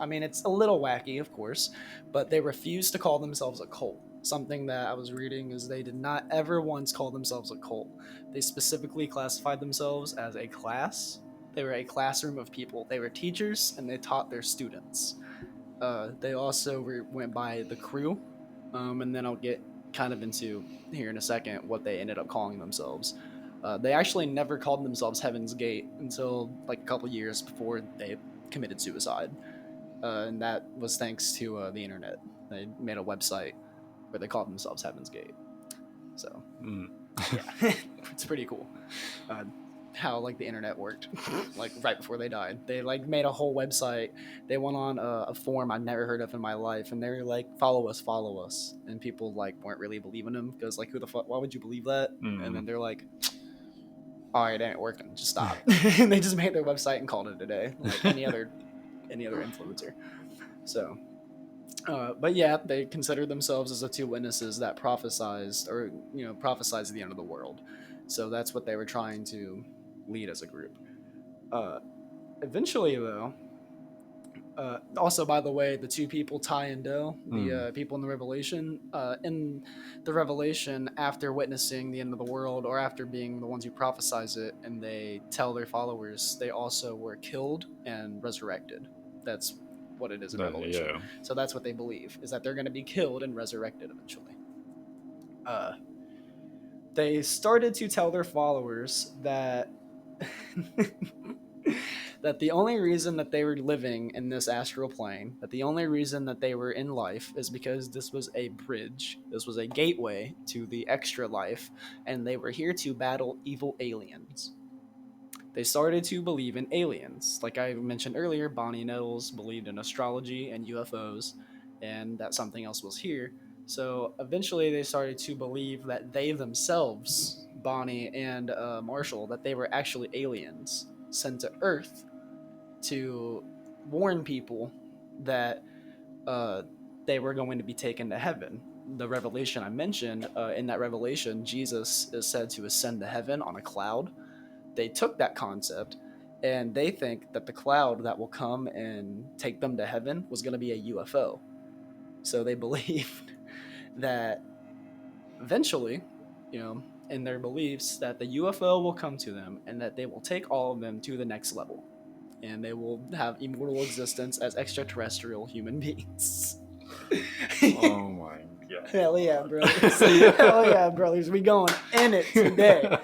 I mean, it's a little wacky, of course, but they refuse to call themselves a cult. Something that I was reading is they did not ever once call themselves a cult. They specifically classified themselves as a class. They were a classroom of people. They were teachers, and they taught their students. They also went by the crew, and then I'll get kind of into here in a second what they ended up calling themselves. They actually never called themselves Heaven's Gate until like a couple years before they committed suicide, and that was thanks to the internet. They made a website where they called themselves Heaven's Gate. So yeah, it's pretty cool. How like the internet worked like right before they died. They like made a whole website. They went on a forum I'd never heard of in my life, and they were like, follow us, and people like weren't really believing them because like, who the fuck, why would you believe that? And then they're like, all right, it ain't working, just stop. And they just made their website and called it a day, like any other influencer. So but yeah, they considered themselves as the two witnesses that prophesized the end of the world. So that's what they were trying to lead as a group. Eventually, though, also by the way, the two people, Tai and Do, the people in the Revelation, after witnessing the end of the world, or after being the ones who prophesize it, and they tell their followers, they also were killed and resurrected. That's what it is in Revelation. Yeah. So that's what they believe, is that they're going to be killed and resurrected eventually. They started to tell their followers that that the only reason that they were living in this astral plane, that the only reason that they were in life is because this was a bridge, this was a gateway to the extra life, and they were here to battle evil aliens. They started to believe in aliens. Like I mentioned earlier, Bonnie Nettles believed in astrology and UFOs, and that something else was here. So eventually they started to believe that they themselves, Bonnie and Marshall, that they were actually aliens sent to Earth to warn people that they were going to be taken to heaven. The revelation I mentioned, in that revelation, Jesus is said to ascend to heaven on a cloud. They took that concept and they think that the cloud that will come and take them to heaven was going to be a UFO. So they believed that eventually, in their beliefs, that the UFO will come to them and that they will take all of them to the next level. And they will have immortal existence as extraterrestrial human beings. Oh my god. Hell yeah, brothers. Hell yeah, brothers. We going in it today.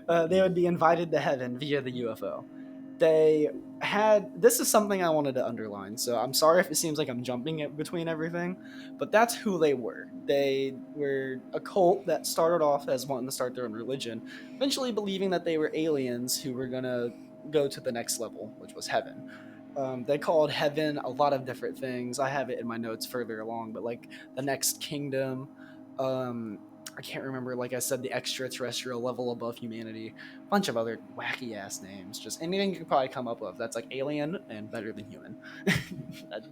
They would be invited to heaven via the UFO. This is something I wanted to underline, so I'm sorry if it seems like I'm jumping between everything, but that's who they were. They were a cult that started off as wanting to start their own religion, eventually believing that they were aliens who were going to go to the next level, which was heaven. They called heaven a lot of different things. I have it in my notes further along, but like the next kingdom, I can't remember, like I said, the extraterrestrial level above humanity, a bunch of other wacky ass names, just anything you could probably come up with that's like alien and better than human.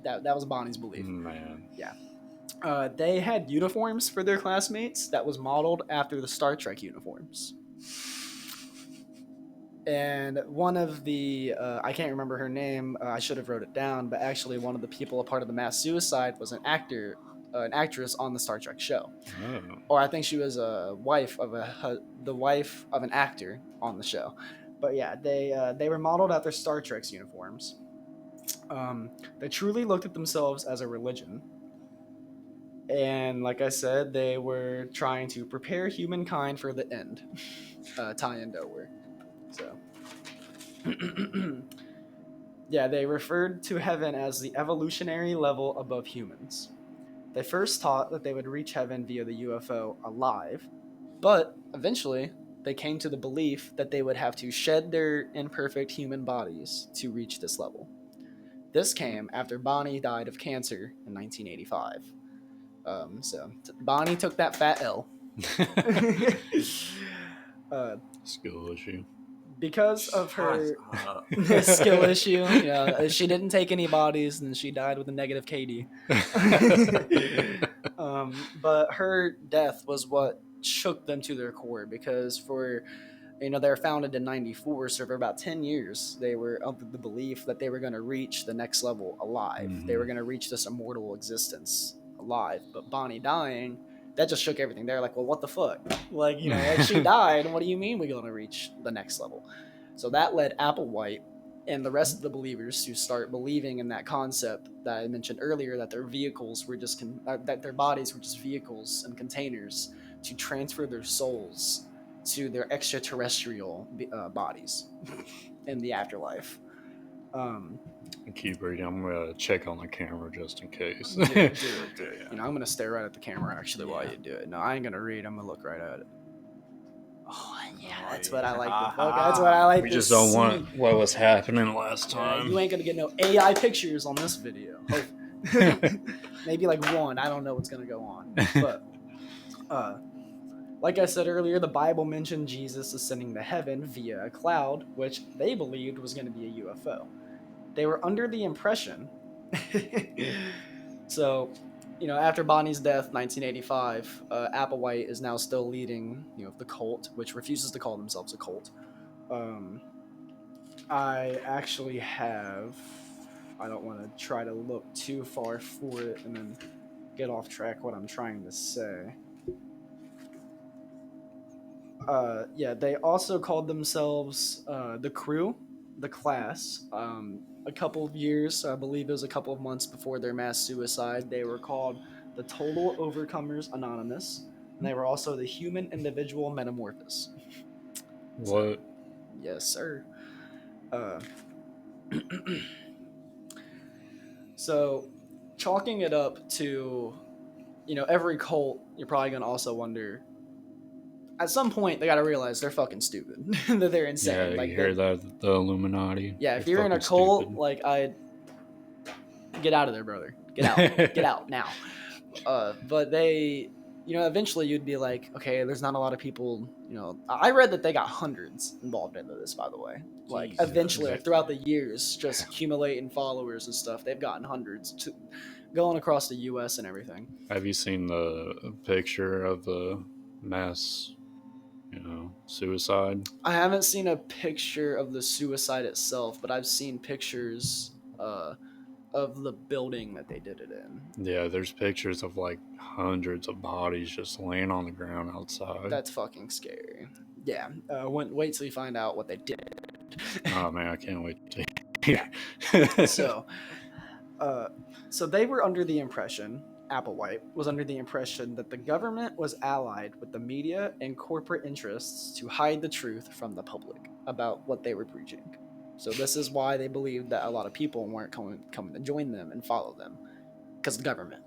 that was Bonnie's belief. Man. Yeah. They had uniforms for their classmates that was modeled after the Star Trek uniforms. And one of the, I can't remember her name, I should have wrote it down, but actually one of the people a part of the mass suicide was an actress on the Star Trek show. Oh. Or I think she was the wife of an actor on the show. But yeah, they were modeled after Star Trek's uniforms. They truly looked at themselves as a religion. And like I said, they were trying to prepare humankind for the end. Tie and nowhere. So, yeah, they referred to heaven as the evolutionary level above humans. They first taught that they would reach heaven via the UFO alive, but eventually they came to the belief that they would have to shed their imperfect human bodies to reach this level. This came after Bonnie died of cancer in 1985. Bonnie took that fat L. Skill issue. Because of her Shut skill issue, she didn't take any bodies and she died with a negative KD. But her death was what shook them to their core, because they were founded in 94, so for about 10 years they were of the belief that they were going to reach the next level alive. Mhm. They were going to reach this immortal existence alive. But Bonnie dying, that just shook everything. They're like, well, what the fuck? Like, she died, what do you mean we're going to reach the next level? So that led Applewhite and the rest of the believers to start believing in that concept that I mentioned earlier, that their vehicles were just that their bodies were just vehicles and containers to transfer their souls to their extraterrestrial bodies in the afterlife. Keep reading. I'm gonna check on the camera just in case. Do it. I'm gonna stare right at the camera actually while you do it. No, I ain't gonna read. I'm gonna look right at it. Oh yeah, that's what I like to fuck. That's what I like We to just don't see. want what was happening last time. You ain't gonna get no AI pictures on this video. Maybe like one. I don't know what's gonna go on. But like I said earlier, the Bible mentioned Jesus ascending to heaven via a cloud, which they believed was going to be a UFO. They were under the impression. So, after Bonnie's death, 1985, Applewhite is now still leading, the cult, which refuses to call themselves a cult. I actually have. I don't want to try to look too far for it and then get off track what I'm trying to say. They also called themselves the crew, the class. A couple of years, I believe it was a couple of months before their mass suicide, they were called the Total Overcomers Anonymous, and they were also the Human Individual Metamorphosis. What? Yes, sir. So, chalking it up to, every cult, you're probably going to also wonder, at some point, they got to realize they're fucking stupid. That they're insane. Yeah, like, you hear that? The Illuminati. Yeah, if They're you're in a fucking cult, stupid. like, get out of there, brother. Get out. Get out now. But they, eventually you'd be like, okay, there's not a lot of people, I read that they got hundreds involved into this, by the way. Like, Jesus. eventually, like, throughout the years, just accumulating followers and stuff, they've gotten hundreds going across the U.S. and everything. Have you seen the picture of the mass, suicide? I haven't seen a picture of the suicide itself, but I've seen pictures of the building that they did it in. Yeah, there's pictures of like hundreds of bodies just laying on the ground outside. That's fucking scary. Yeah. Wait till you find out what they did. Oh man, I can't wait to hear. So they were under the impression, Applewhite was under the impression that the government was allied with the media and corporate interests to hide the truth from the public about what they were preaching. So this is why they believed that a lot of people weren't coming to join them and follow them, because the government.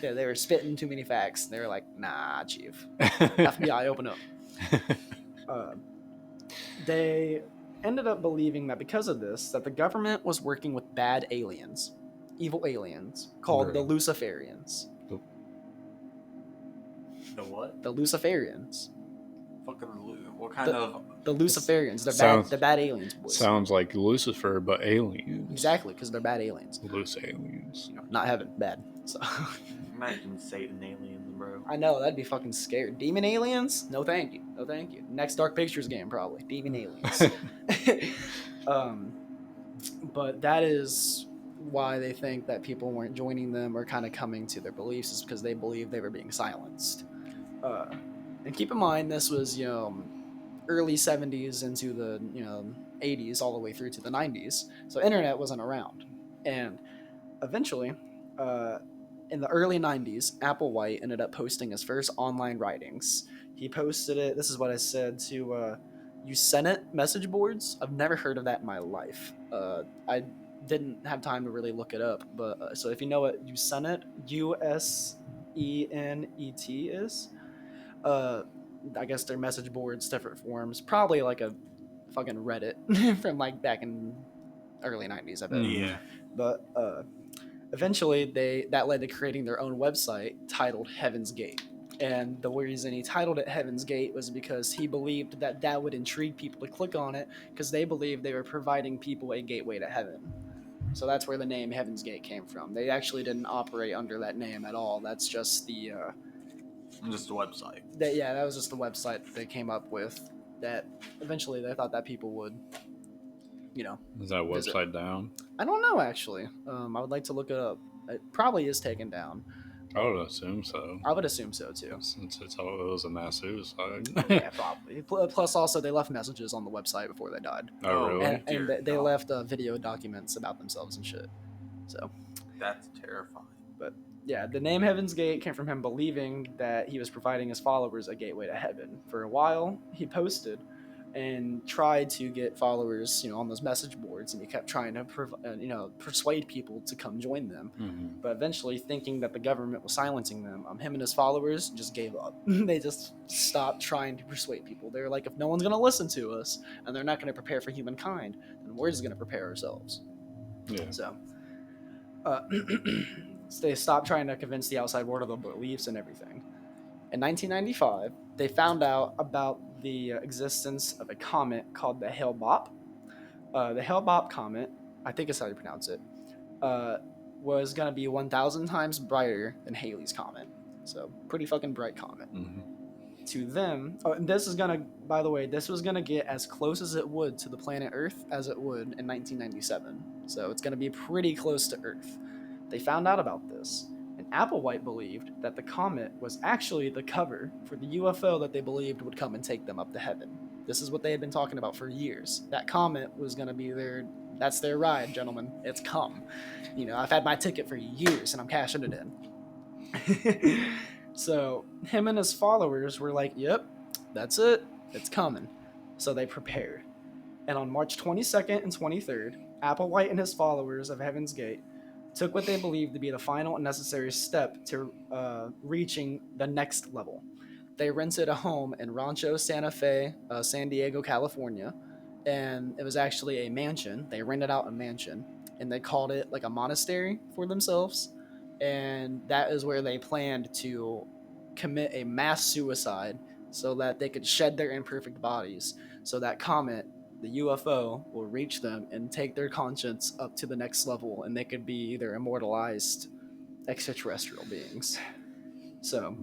Yeah, they were spitting too many facts. They were like, nah, chief. FBI, open up. They ended up believing that because of this, that the government was working with bad aliens, evil aliens, called the Luciferians. The what? The Luciferians. Fucking what kind of? The Luciferians. They're Sounds- bad. They're bad aliens, boys. Sounds like Lucifer, but aliens. Exactly, because they're bad aliens. Loose aliens. You know, not heaven, bad. So Imagine Satan aliens, bro. I know that'd be fucking scary. Demon aliens? No, thank you. No, thank you. Next Dark Pictures game, probably. Demon aliens. But that is why they think that people weren't joining them or kind of coming to their beliefs, is because they believed they were being silenced. And keep in mind, this was, you know, early 70s into the, you know, 80s all the way through to the 90s. So internet wasn't around. And eventually, in the early 90s, Applewhite ended up posting his first online writings. He posted it, this is what I said, to Usenet message boards. I've never heard of that in my life. I didn't have time to really look it up, but so if you know what Usenet, USENET is, I guess they're message boards, different forms, probably like a fucking Reddit from like back in early 90s, I bet. Yeah. But eventually that led to creating their own website titled Heaven's Gate. And the reason he titled it Heaven's Gate was because he believed that that would intrigue people to click on it, because they believed they were providing people a gateway to heaven. So that's where the name Heaven's Gate came from. They actually didn't operate under that name at all. That's just the Just a website. that was just the website that they came up with, that eventually they thought that people would, you know. Is that Visit. website down? I don't know, actually. I would like to look it up. It probably is taken down. I would assume so. I would assume so too. Since it was a mass suicide. Yeah, probably. Plus, also they left messages on the website before they died, Oh, really? and Dear they God. left video documents about themselves and shit. So That's terrifying. yeah, the name Heaven's Gate came from him believing that he was providing his followers a gateway to heaven. For a while, he posted and tried to get followers, you know, on those message boards, and he kept trying to persuade people to come join them. Mm-hmm. But eventually, thinking that the government was silencing them, him and his followers just gave up. They just stopped trying to persuade people. They're like, if no one's going to listen to us and they're not going to prepare for humankind, then we're just going to prepare ourselves. Yeah. So so they stopped trying to convince the outside world of the beliefs and everything. In 1995, they found out about the existence of a comet called the Hale-Bopp. The Hale-Bopp comet, I think is how you pronounce it, was going to be 1,000 times brighter than Halley's comet. So pretty fucking bright comet. Mm-hmm. To them, and this is going to, by the way, this was going to get as close as it would to the planet Earth as it would in 1997. So it's going to be pretty close to Earth. They found out about this, and Applewhite believed that the comet was actually the cover for the UFO that they believed would come and take them up to heaven. This is what they had been talking about for years. That comet was going to be that's their ride, gentlemen. It's come. You know, I've had my ticket for years and I'm cashing it in. So him and his followers were like, yep, that's it. It's coming. So they prepared. And on March 22nd and 23rd, Applewhite and his followers of Heaven's Gate took what they believed to be the final and necessary step to reaching the next level. They rented a home in Rancho Santa Fe, San Diego, California, and it was actually a mansion. They rented out a mansion, and they called it like a monastery for themselves, and that is where they planned to commit a mass suicide so that they could shed their imperfect bodies, so that comet, the UFO, will reach them and take their conscience up to the next level, and they could be either immortalized extraterrestrial beings. So,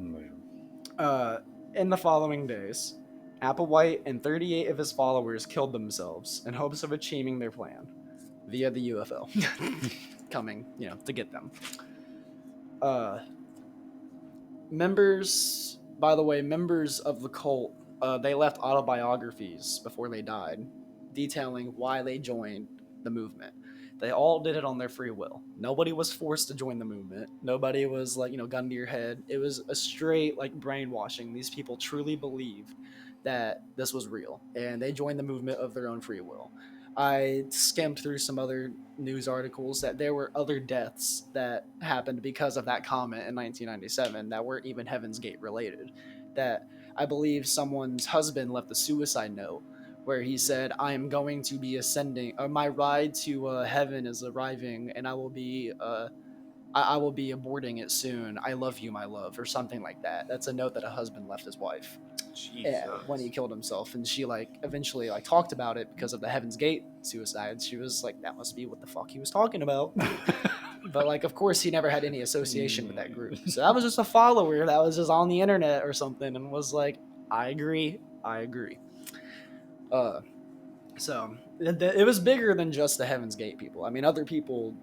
in the following days, Applewhite and 38 of his followers killed themselves in hopes of achieving their plan via the UFO coming, you know, to get them. Members of the cult, they left autobiographies before they died, detailing why they joined the movement. They all did it on their free will. Nobody was forced to join the movement. Nobody was like, you know, gun to your head. It was a straight like brainwashing. These people truly believed that this was real, and they joined the movement of their own free will. I skimmed through some other news articles that there were other deaths that happened because of that comet in 1997 that weren't even Heaven's Gate related. That I believe someone's husband left a suicide note where he said, I am going to be ascending, or my ride to heaven is arriving, and I will be I will be aborting it soon. I love you, my love, or something like that. That's a note that a husband left his wife when he killed himself, and she like eventually like talked about it because of the Heaven's Gate suicide. She was like, that must be what the fuck he was talking about. But like, of course, he never had any association with that group, so that was just a follower that was just on the internet or something, and was like, I agree. So it was bigger than just the Heaven's Gate people. I mean, other people,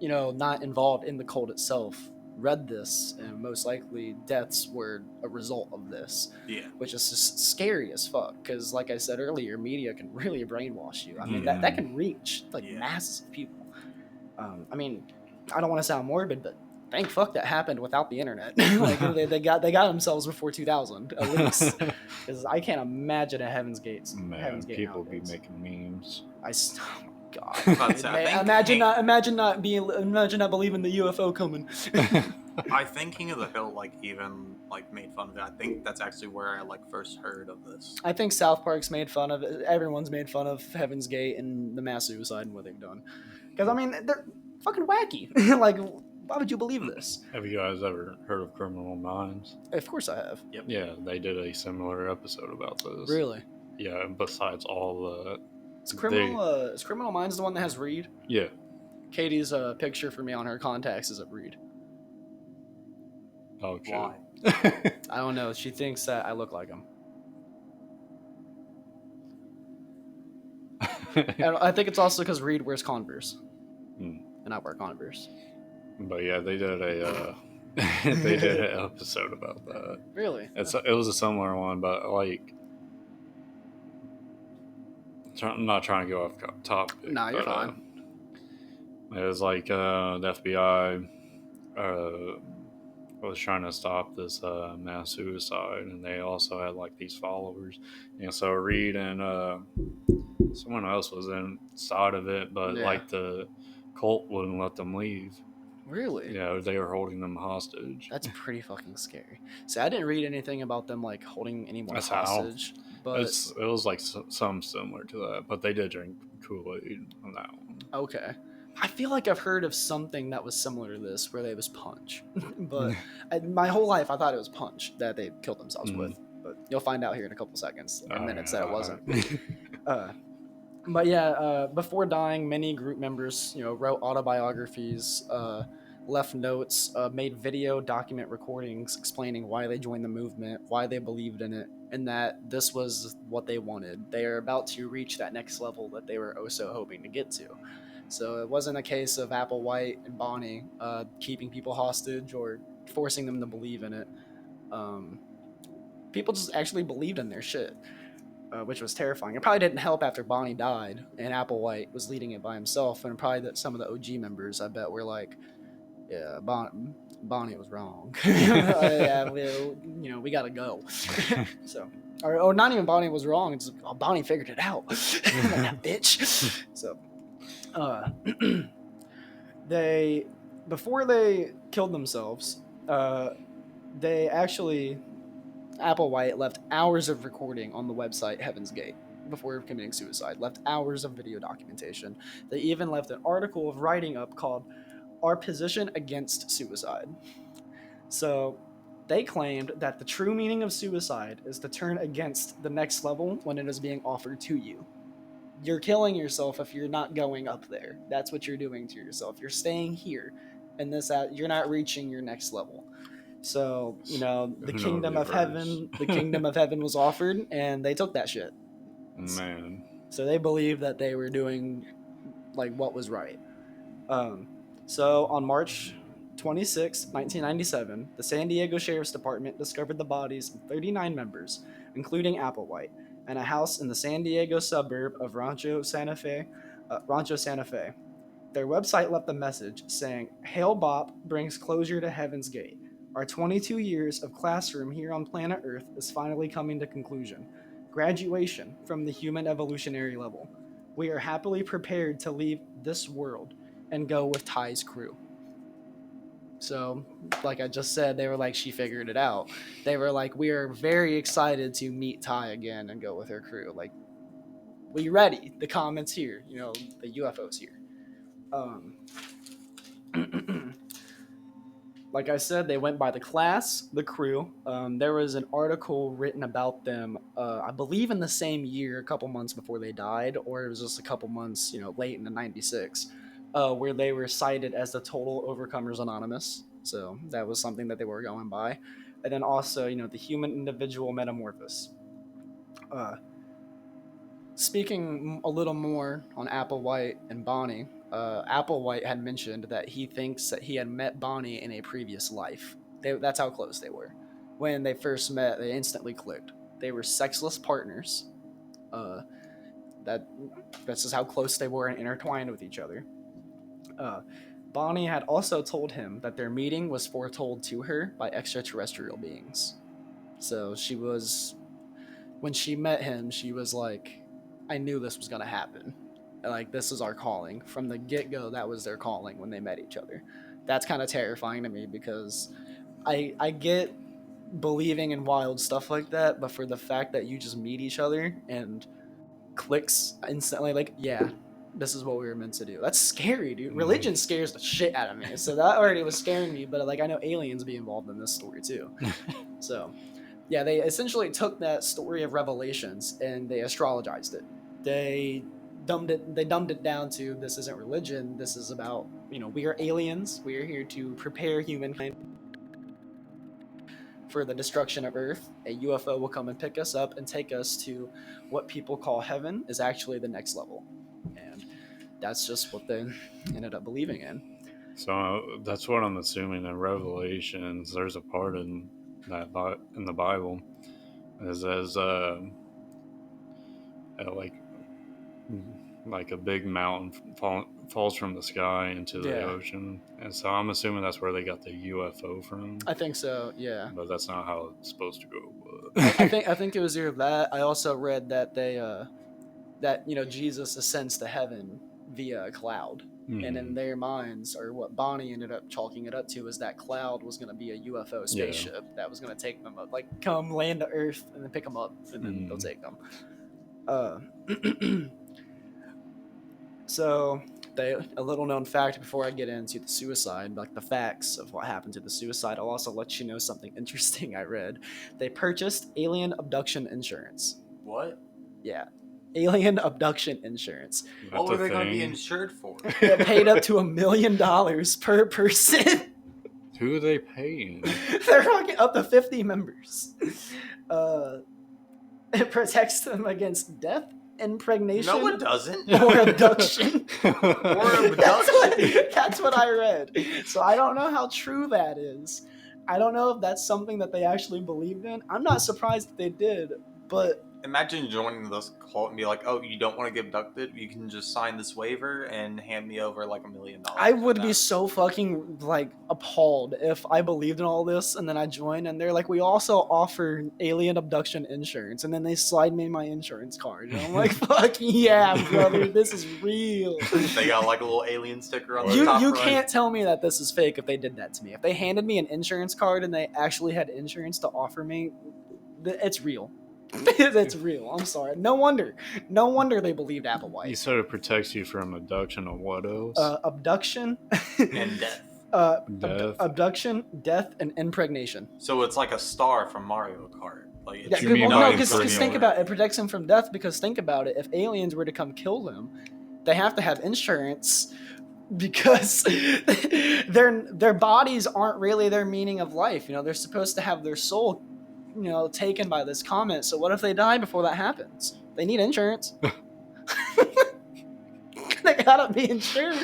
not involved in the cult itself, read this, and most likely deaths were a result of this. Yeah. Which is just scary as fuck. Because, like I said earlier, media can really brainwash you. I mean, Yeah. that can reach like Yeah. masses of people. I mean, I don't want to sound morbid, but thank fuck that happened without the internet. Like they got themselves before 2000 at least, because I can't imagine a Heaven's Gate. Man, people be nowadays. making memes. Oh my I'd god! say, I think Imagine not believing the UFO coming. I think King of the Hill even made fun of it. I think that's actually where I first heard of this. I think South Park's made fun of it. Everyone's made fun of Heaven's Gate and the mass suicide and what they've done. Because I mean, they're fucking wacky. Like, why would you believe this? Have you guys ever heard of Criminal Minds? Of course I have. Yep. Yeah, they did a similar episode about this. Really? Yeah, and besides all the... Is Criminal Minds the one that has Reed? Yeah. Katie's picture for me on her contacts is of Reed. Oh, shit. Why? I don't know. She thinks that I look like him. And I think it's also because Reed wears Converse. And I wear Converse. But yeah, they did a they did an episode about that. Really? It was a similar one, but I'm not trying to go off topic. Nah, you're fine. It was like the FBI was trying to stop this mass suicide, and they also had these followers. And so Reed and someone else was inside of it, but the cult wouldn't let them leave. Really? Yeah, they were holding them hostage. That's pretty fucking scary. See, I didn't read anything about them holding anyone hostage. But it was some similar to that, but they did drink Kool-Aid on that one. Okay. I feel like I've heard of something that was similar to this, where they was Punch. But my whole life, I thought it was Punch that they killed themselves with. But you'll find out here in a couple seconds, or minutes, that it wasn't. But yeah, before dying, many group members, wrote autobiographies, left notes, made video document recordings explaining why they joined the movement, why they believed in it, and that this was what they wanted. They are about to reach that next level that they were oh so hoping to get to. So it wasn't a case of Applewhite and Bonnie keeping people hostage or forcing them to believe in it. People just actually believed in their shit. Which was terrifying. It probably didn't help after Bonnie died and Applewhite was leading it by himself, and probably that some of the OG members, I bet, were like, yeah, Bonnie was wrong. Yeah, we gotta go. So, or not even Bonnie was wrong. It's Bonnie figured it out. Like that bitch. So, before they killed themselves, they actually. Applewhite left hours of recording on the website Heaven's Gate before committing suicide, left hours of video documentation. They even left an article of writing up called Our Position Against Suicide. So they claimed that the true meaning of suicide is to turn against the next level when it is being offered to you. You're killing yourself if you're not going up there. That's what you're doing to yourself. You're staying here, and you're not reaching your next level. So, the kingdom of heaven was offered, and they took that shit. Man. So they believed that they were doing what was right. So on March 26, 1997, the San Diego Sheriff's Department discovered the bodies of 39 members, including Applewhite, in a house in the San Diego suburb of Rancho Santa Fe. Their website left a message saying, "Hail Bop brings closure to Heaven's Gate. Our 22 years of classroom here on planet Earth is finally coming to conclusion. Graduation from the human evolutionary level. We are happily prepared to leave this world and go with Ty's crew." So, like I just said, they were like, she figured it out. They were like, we are very excited to meet Ty again and go with her crew. Like, we ready? The comments here, the UFO's here. like I said, they went by the class, the crew. There was an article written about them, I believe in the same year, a couple months before they died, or it was just a couple months, late in the '96, where they were cited as the Total Overcomers Anonymous. So that was something that they were going by. And then also, the human individual metamorphosis. Uh, Speaking a little more on Applewhite and Bonnie, Applewhite had mentioned that he thinks that he had met Bonnie in a previous life. That's how close they were. When they first met, they instantly clicked. They were sexless partners. Uh, that This is how close they were and intertwined with each other. Uh, Bonnie had also told him that their meeting was foretold to her by extraterrestrial beings. So when she met him, she was like, I knew this was going to happen. Like, this is our calling. From the get-go, that was their calling when they met each other. That's kind of terrifying to me because I get believing in wild stuff like that, but for the fact that you just meet each other and clicks instantly, like, yeah, this is what we were meant to do. That's scary, dude. Religion scares the shit out of me. So that already was scaring me, but like I know aliens be involved in this story too. So yeah, they essentially took that story of Revelations and they astrologized it. They dumbed it down to, this isn't religion. This is about, we are aliens. We are here to prepare humankind for the destruction of Earth. A UFO will come and pick us up and take us to what people call heaven, is actually the next level. And that's just what they ended up believing in. So that's what I'm assuming in Revelations. There's a part in that in the Bible it says like a big mountain falls from the sky into the ocean, and so I'm assuming that's where they got the UFO from. I think so, yeah. But that's not how it's supposed to go. I think it was either that. I also read that they Jesus ascends to heaven via a cloud. And in their minds, or what Bonnie ended up chalking it up to, is that cloud was going to be a UFO spaceship that was going to take them up, like come land to Earth and then pick them up, and then they'll take them. So, a little known fact before I get into the suicide, like the facts of what happened to the suicide, I'll also let you know something interesting I read. They purchased alien abduction insurance. What? Yeah. Alien abduction insurance. What were they going to be insured for? They paid up to $1 million per person. Who are they paying? They're rocking up to 50 members. It protects them against death, impregnation. No, it doesn't. Or abduction. Or abduction. That's what I read. So I don't know how true that is. I don't know if that's something that they actually believed in. I'm not surprised that they did, but imagine joining this cult and be like, oh, you don't want to get abducted? You can just sign this waiver and hand me over like $1 million. I would be so fucking like appalled if I believed in all this and then I joined and they're like, we also offer alien abduction insurance, and then they slide me my insurance card. And I'm like, fuck yeah, brother, this is real. They got like a little alien sticker on the top. You can't tell me that this is fake if they did that to me. If they handed me an insurance card and they actually had insurance to offer me, it's real. That's real. I'm sorry. No wonder they believed Applewhite. You said it protects you from abduction or what else? Abduction and death. Death. Abduction, death, and impregnation. So it's like a star from Mario Kart. Like it's because think about it. It protects them from death. Because think about it. If aliens were to come kill them, they have to have insurance. Because their bodies aren't really their meaning of life. They're supposed to have their soul taken by this comet. So what if they die before that happens? They need insurance. They gotta be insured.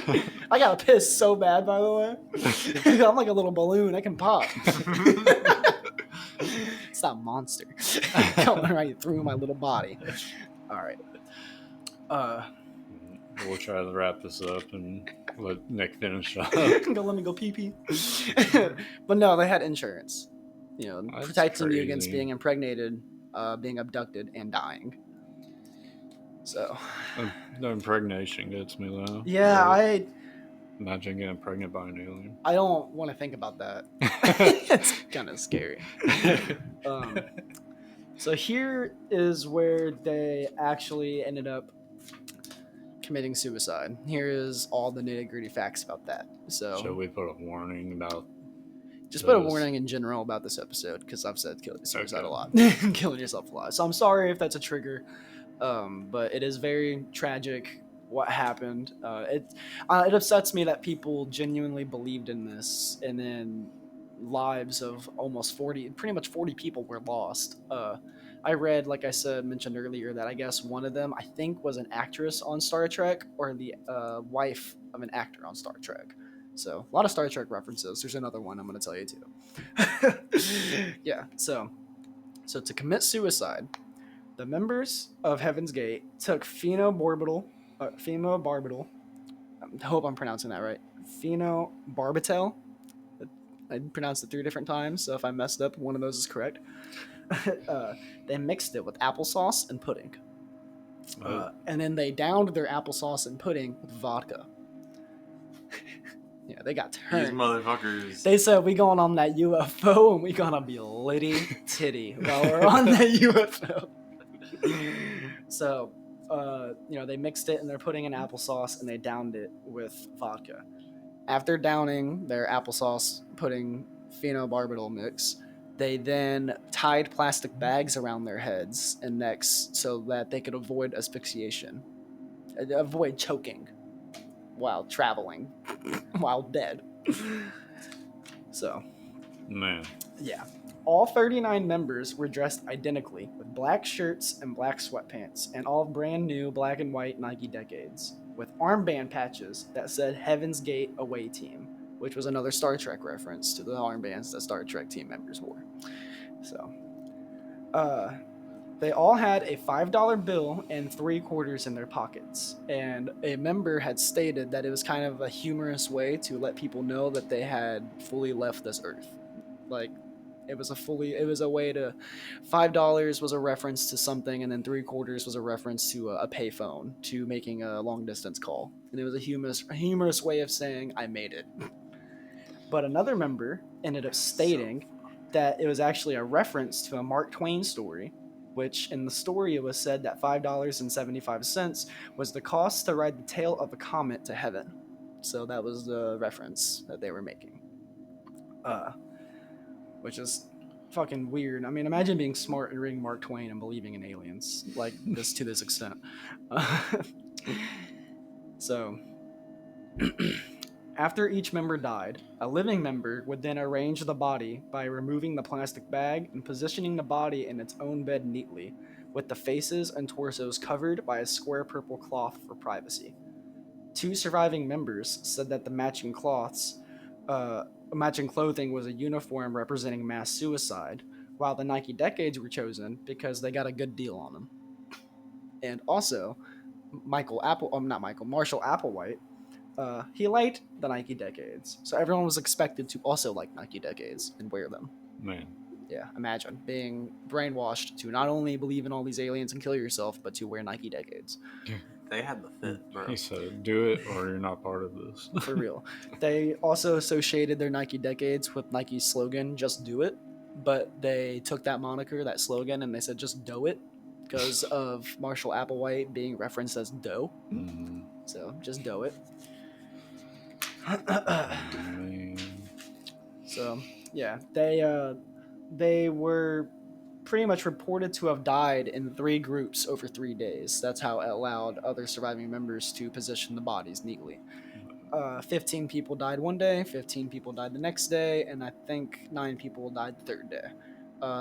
I gotta piss so bad, by the way. I'm like a little balloon. I can pop. It's that monster coming right through my little body. All right. We'll try to wrap this up and let Nick finish up. Let me go pee pee. But no, they had insurance. Protecting you against being impregnated, being abducted, and dying. So. The impregnation gets me though. Yeah, I imagine getting pregnant by an alien. I don't want to think about that. It's kind of scary. So here is where they actually ended up committing suicide. Here is all the nitty-gritty facts about that. So should we put a warning about Just put a Does. warning in general about this episode because I've said suicide Okay. a lot, killing yourself a lot. So I'm sorry if that's a trigger, but it is very tragic what happened. It upsets me that people genuinely believed in this, and then lives of almost 40, pretty much 40 people were lost. I read, like I said, mentioned earlier, that I guess one of them, I think, was an actress on Star Trek or the wife of an actor on Star Trek. So a lot of Star Trek references. There's another one I'm going to tell you too. Yeah. So to commit suicide, the members of Heaven's Gate took phenobarbital. I hope I'm pronouncing that right. Phenobarbital. I pronounced it 3 different times, so if I messed up, one of those is correct. They mixed it with applesauce and pudding. And then they downed their applesauce and pudding with vodka. Yeah, they got These turned. motherfuckers. They said, we going on that UFO and we gonna be litty titty while we're on that UFO. So, they mixed it and they're putting in applesauce and they downed it with vodka. After downing their applesauce pudding phenobarbital mix, they then tied plastic bags around their heads and necks so that they could avoid asphyxiation, avoid choking while traveling, while dead. So, Man. yeah. All 39 members were dressed identically with black shirts and black sweatpants and all brand new black and white Nike Decades with armband patches that said Heaven's Gate Away Team, which was another Star Trek reference to the armbands that Star Trek team members wore. So, they all had a $5 bill and 3 quarters in their pockets, and a member had stated that it was kind of a humorous way to let people know that they had fully left this earth. Like, it was a way to, $5 was a reference to something, and then 3 quarters was a reference to a payphone, to making a long distance call, and it was a humorous way of saying I made it. But another member ended up stating that it was actually a reference to a Mark Twain story, which in the story it was said that $5.75 was the cost to ride the tail of a comet to heaven. So that was the reference that they were making. Which is fucking weird. I mean, imagine being smart and reading Mark Twain and believing in aliens like this to this extent. So, after each member died, a living member would then arrange the body by removing the plastic bag and positioning the body in its own bed neatly, with the faces and torsos covered by a square purple cloth for privacy. 2 surviving members said that the matching clothing was a uniform representing mass suicide, while the Nike Decades were chosen because they got a good deal on them. And also, Marshall Applewhite, he liked the Nike Decades, so everyone was expected to also like Nike Decades and wear them. Man. Yeah, imagine being brainwashed to not only believe in all these aliens and kill yourself, but to wear Nike Decades. They had the fit, bro. He said, do it or you're not part of this. For real. They also associated their Nike Decades with Nike's slogan, just do it. But they took that moniker, that slogan, and they said, just do it, because of Marshall Applewhite being referenced as dough. Mm. So, just do it. Man. So, yeah, they were pretty much reported to have died in 3 groups over 3 days. That's how it allowed other surviving members to position the bodies neatly. 15 people died one day, 15 people died the next day, and I think 9 people died the 3rd day.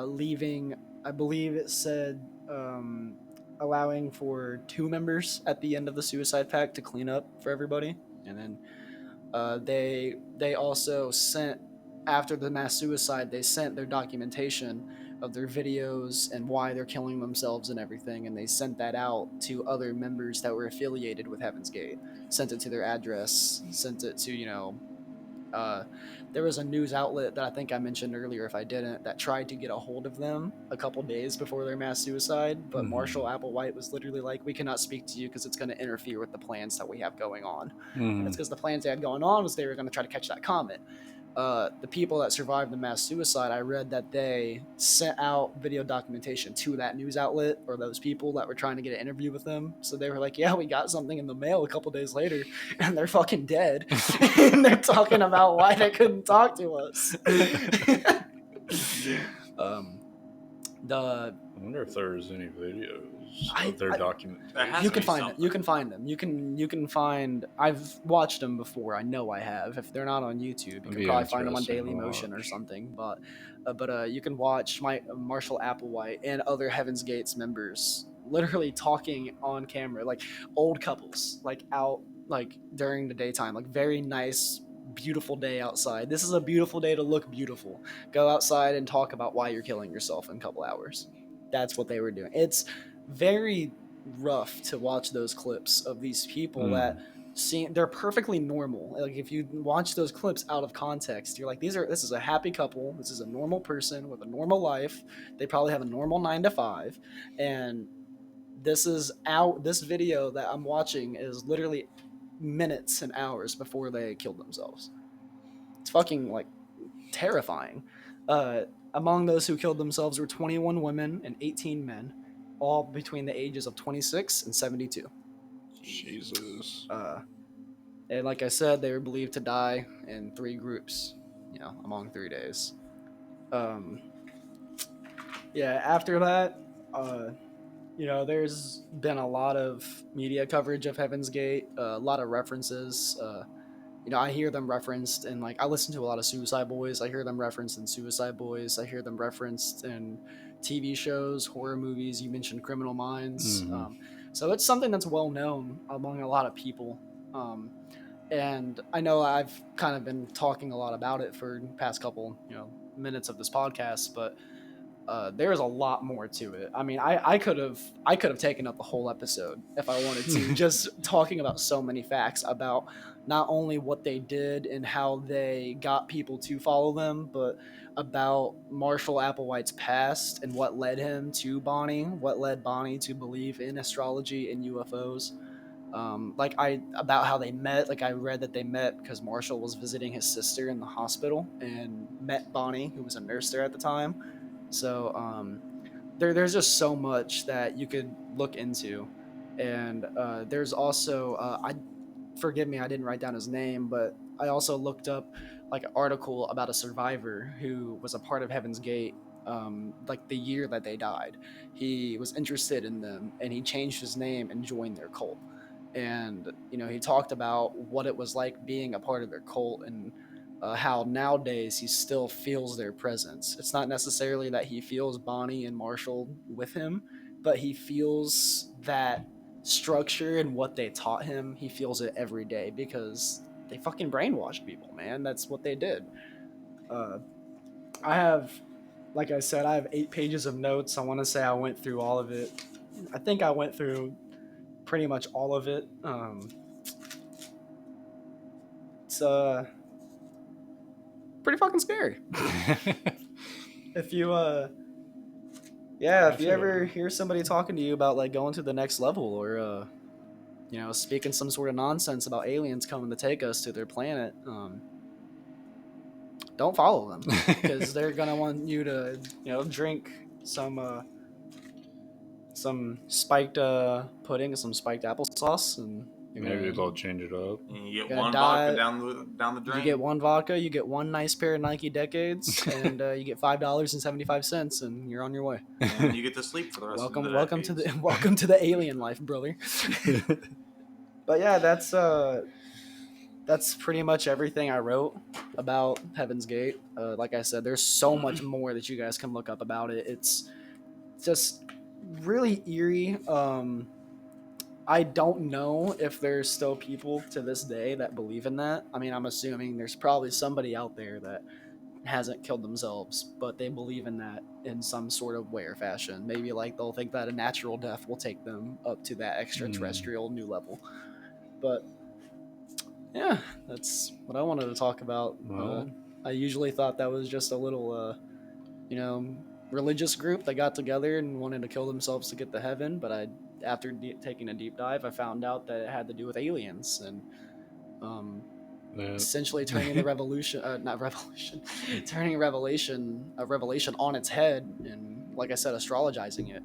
Leaving, I believe it said, allowing for 2 members at the end of the suicide pact to clean up for everybody. And then they also sent, after the mass suicide, they sent their documentation of their videos and why they're killing themselves and everything, and they sent that out to other members that were affiliated with Heaven's Gate. Sent it to their address, sent it to, there was a news outlet that I think I mentioned earlier, if I didn't, that tried to get a hold of them a couple days before their mass suicide, but Marshall Applewhite was literally like, we cannot speak to you because it's going to interfere with the plans that we have going on. And it's because the plans they had going on was they were going to try to catch that comet. the people that survived the mass suicide, I read that they sent out video documentation to that news outlet or those people that were trying to get an interview with them. So they were like, yeah, we got something in the mail a couple days later, and they're fucking dead. And they're talking about why they couldn't talk to us. The I wonder if there's any videos of their There documentation. has you to can be find something. them. You can find them. You can find. I've watched them before. I know I have. If they're not on YouTube, you It'd can be probably find them on interesting to Dailymotion or watch. something. But you can watch Marshall Applewhite and other Heaven's Gates members literally talking on camera, like old couples, like out like during the daytime, like very nice, beautiful day outside. This is a beautiful day to look beautiful. Go outside and talk about why you're killing yourself in a couple hours. That's what they were doing. It's very rough to watch those clips of these people that seem they're perfectly normal. Like if you watch those clips out of context, you're like, this is a happy couple. This is a normal person with a normal life. They probably have a normal 9 to 5, and this video that I'm watching is literally minutes and hours before they killed themselves. It's fucking like terrifying. Among those who killed themselves were 21 women and 18 men, all between the ages of 26 and 72. Jesus. And like I said, they were believed to die in 3 groups, among 3 days. Yeah, after that, there's been a lot of media coverage of Heaven's Gate, a lot of references. I hear them referenced in I listen to a lot of Suicide Boys. I hear them referenced in Suicide Boys. I hear them referenced in TV shows, horror movies. You mentioned Criminal Minds. So it's something that's well known among a lot of people. And I know I've kind of been talking a lot about it for the past couple, minutes of this podcast, but there's a lot more to it. I mean, I could have taken up the whole episode if I wanted to, just talking about so many facts about not only what they did and how they got people to follow them, but about Marshall Applewhite's past and what led him to Bonnie, what led Bonnie to believe in astrology and UFOs. About how they met. Like I read that they met because Marshall was visiting his sister in the hospital and met Bonnie, who was a nurse there at the time. So there's just so much that you could look into, and there's also forgive me, I didn't write down his name, but I also looked up like an article about a survivor who was a part of Heaven's Gate. Like the year that they died, he was interested in them, and he changed his name and joined their cult. And he talked about what it was like being a part of their cult and how nowadays he still feels their presence. It's not necessarily that he feels Bonnie and Marshall with him, but he feels that structure and what they taught him. He feels it every day because they fucking brainwashed people, man. That's what they did. I have, like I said, I have 8 pages of notes. I want to say I went through all of it. I think I went through pretty much all of it. It's pretty fucking scary. If you if you ever hear somebody talking to you about like going to the next level or speaking some sort of nonsense about aliens coming to take us to their planet, don't follow them because they're gonna want you to drink some spiked pudding and some spiked applesauce, and Maybe they'll change it up. And you get gonna one die. vodka down the drain. You get 1 vodka, you get 1 nice pair of Nike Decades, and you get $5.75, and you're on your way. And you get to sleep for the rest of the day. Welcome to the alien life, brother. But yeah, that's pretty much everything I wrote about Heaven's Gate. Like I said, there's so much more that you guys can look up about it. It's just really eerie. I don't know if there's still people to this day that believe in that. I mean, I'm assuming there's probably somebody out there that hasn't killed themselves, but they believe in that in some sort of way or fashion. Maybe like they'll think that a natural death will take them up to that extraterrestrial new level. But yeah, that's what I wanted to talk about. I usually thought that was just a little, religious group that got together and wanted to kill themselves to get to heaven, but after taking a deep dive, I found out that it had to do with aliens, and essentially turning the revolution, not revolution, turning a revelation on its head, and like I said, astrologizing it.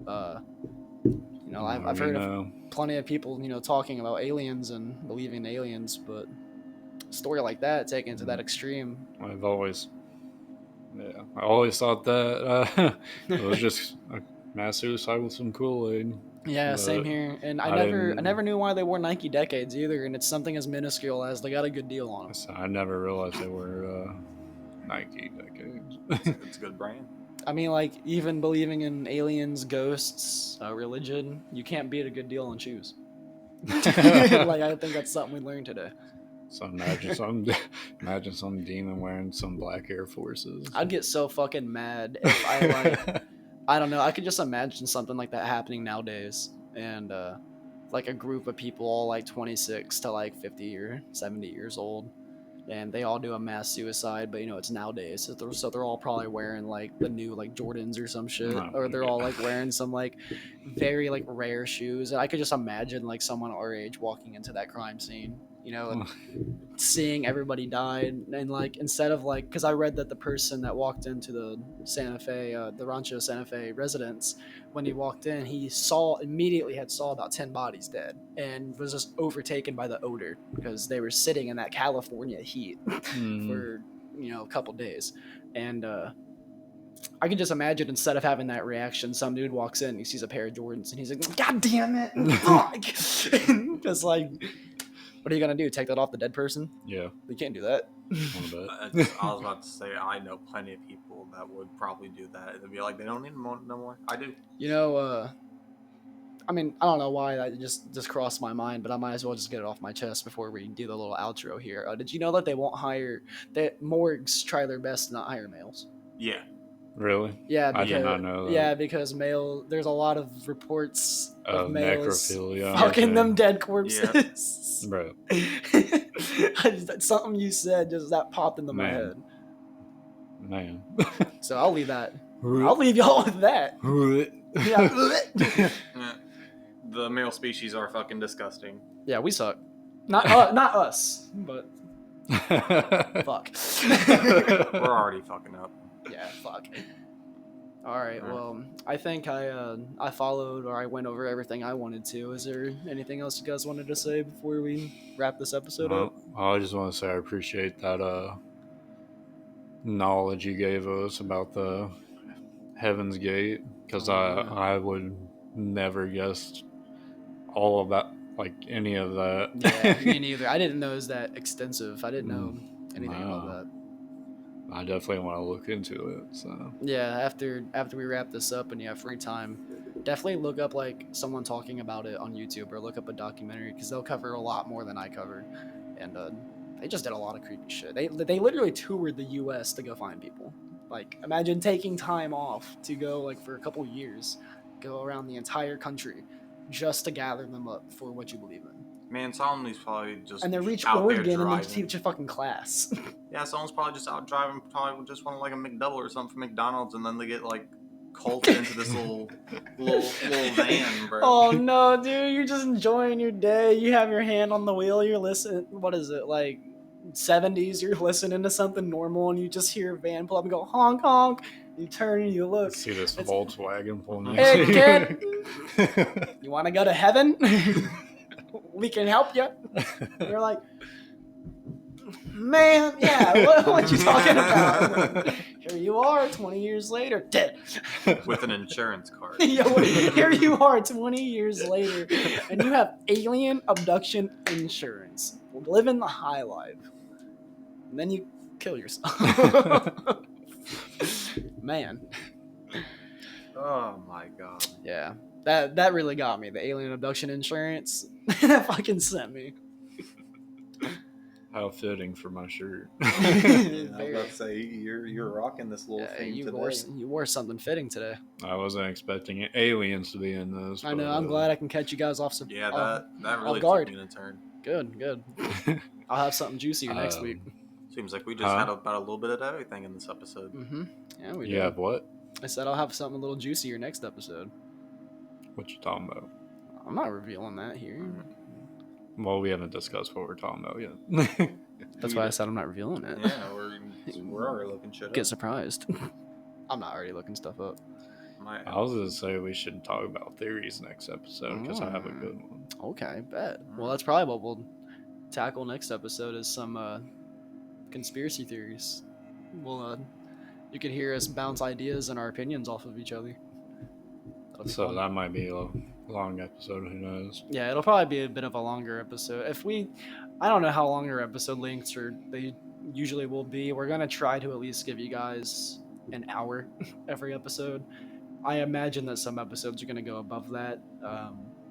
I've heard of plenty of people, talking about aliens and believing in aliens, but a story like that taken to that extreme. I always thought that it was just a mass suicide with some Kool-Aid. Yeah, But same here. And I never knew why they wore Nike Decades either, and it's something as minuscule as they got a good deal on them. I never realized they were Nike Decades. It's a good brand. I mean, like, even believing in aliens, ghosts, religion, you can't beat a good deal on shoes. Like, I think that's something we learned today. So imagine some demon wearing some black Air Forces. I'd get so fucking mad if I don't know, I could just imagine something like that happening nowadays, and like a group of people all like 26 to like 50 or 70 years old, and they all do a mass suicide, but it's nowadays, so they're all probably wearing like the new like Jordans or some shit, or they're all like wearing some like very like rare shoes, and I could just imagine like someone our age walking into that crime scene, and seeing everybody died, and like instead of like, because I read that the person that walked into the Santa Fe, the Rancho Santa Fe residence, when he walked in, he immediately saw about 10 bodies dead, and was just overtaken by the odor because they were sitting in that California heat for a couple days, and I can just imagine, instead of having that reaction, some dude walks in, he sees a pair of Jordans, and he's like, "God damn it, fuck!" Just like, what are you gonna do? Take that off the dead person? Yeah, you can't do that. I was about to say, I know plenty of people that would probably do that. They'd be like, they don't need them no more. I do. I mean, I don't know why that just crossed my mind, but I might as well just get it off my chest before we do the little outro here. Did you know that they won't hire, that morgues try their best to not hire males? Yeah. Really? Yeah, because, I did not know that. Yeah, because there's a lot of reports of males necrophilia, fucking them dead corpses. Yeah. Bro. Something you said just that popped into my head. Man. So I'll leave that. I'll leave y'all with that. Yeah. The male species are fucking disgusting. Yeah, we suck. Not us, but fuck. We're already fucking up. Yeah, fuck. Alright, well, I think I followed, or I went over everything I wanted to. Is there anything else you guys wanted to say before we wrap this episode up? I just want to say I appreciate that knowledge you gave us about the Heaven's Gate, because I would never guessed all of that, like any of that. Yeah, me neither. I didn't know it was that extensive. I didn't know anything about that. I definitely want to look into it. So yeah, after we wrap this up and you have free time, definitely look up like someone talking about it on YouTube, or look up a documentary, because they'll cover a lot more than I covered. And they just did a lot of creepy shit. They literally toured the U.S. to go find people. Like, imagine taking time off to go, like, for a couple years, go around the entire country just to gather them up for what you believe in. Man, someone's probably just and they reach out Oregon and they teach a fucking class. Yeah, someone's probably just out driving, probably just want like a McDouble or something from McDonald's, and then they get like colted into this little van, bro. Oh no, dude, you're just enjoying your day. You have your hand on the wheel. You're listening. What is it, like 70s? You're listening to something normal, and you just hear a van pull up and go honk honk. You turn and you look. See this Volkswagen pulling. Hey kid, you want to go to heaven? We can help you. You're like, man, yeah, what you talking about? Here you are 20 years later, dead. With an insurance card. Here you are 20 years later, and you have alien abduction insurance. Living the high life. And then you kill yourself. Man. Oh my god. Yeah. That really got me. The alien abduction insurance. That fucking sent me. How fitting for my shirt. Yeah, I was about to say, you're rocking this little thing today. You wore something fitting today. I wasn't expecting aliens to be in this. I know. I'm glad I can catch you guys off some. Yeah, that really guard. took me in a turn. Good. I'll have something juicier next week. Seems like we just had about a little bit of everything in this episode. Mm-hmm. Yeah, we did. You have what? I said I'll have something a little juicier next episode. What you talking about? I'm not revealing that here. Well, we haven't discussed what we're talking about yet. That's why I said I'm not revealing it. Yeah, we're already looking shit Get up. surprised. I'm not already looking stuff up. I was gonna say we should talk about theories next episode because I have a good one. Okay, bet. Well, that's probably what we'll tackle next episode is some conspiracy theories. We'll you can hear us bounce ideas and our opinions off of each other. That'll be So fun. that might be a long episode. Who knows? Yeah, it'll probably be a bit of a longer episode. I don't know how long our episode lengths they usually will be. We're gonna try to at least give you guys an hour every episode. I imagine that some episodes are gonna go above that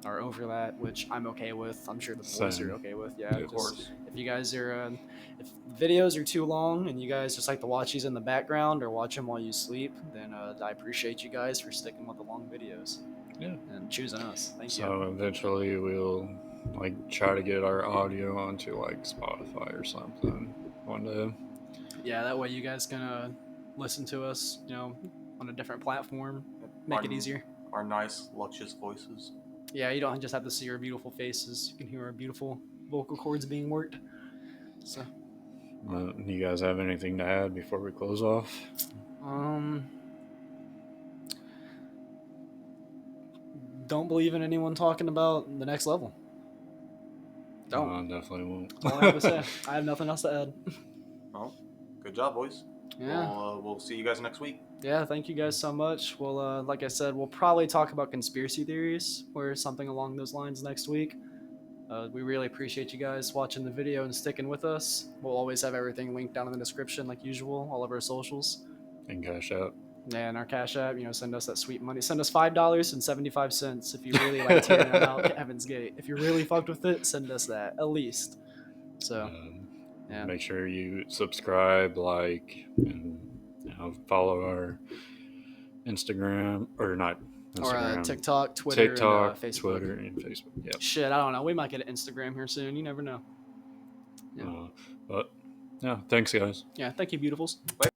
or over that, which I'm okay with. I'm sure the boys Same. are okay with. Yeah, Of course. if you guys are, if videos are too long and you guys just like to watch these in the background or watch them while you sleep, then I appreciate you guys for sticking with the long videos. Yeah. And choosing us. Thank you. So eventually we'll like try to get our audio onto like Spotify or something one day. Yeah, that way you guys can listen to us, on a different platform. Make it easier. Our nice, luscious voices. Yeah, you don't just have to see our beautiful faces. You can hear our beautiful vocal cords being worked. So, You guys have anything to add before we close off? Don't believe in anyone talking about the next level. Don't. No, I definitely won't. That's all I have to say. I have nothing else to add. Well, good job, boys. Yeah. We'll see you guys next week. Yeah, thank you guys so much. We'll, like I said, we'll probably talk about conspiracy theories or something along those lines next week. We really appreciate you guys watching the video and sticking with us. We'll always have everything linked down in the description like usual, all of our socials. And Cashapp. Yeah, and our Cash App, send us that sweet money. Send us $5.75 if you really like tearing them out Heaven's Gate. If you really fucked with it, send us that, at least. So, yeah. Make sure you subscribe, like, and follow our Instagram, or not Instagram. Or TikTok, Twitter, and Facebook. Twitter, and Facebook. Yeah. Shit, I don't know. We might get an Instagram here soon. You never know. Yeah. But, yeah, thanks, guys. Yeah, thank you, beautifuls. Bye.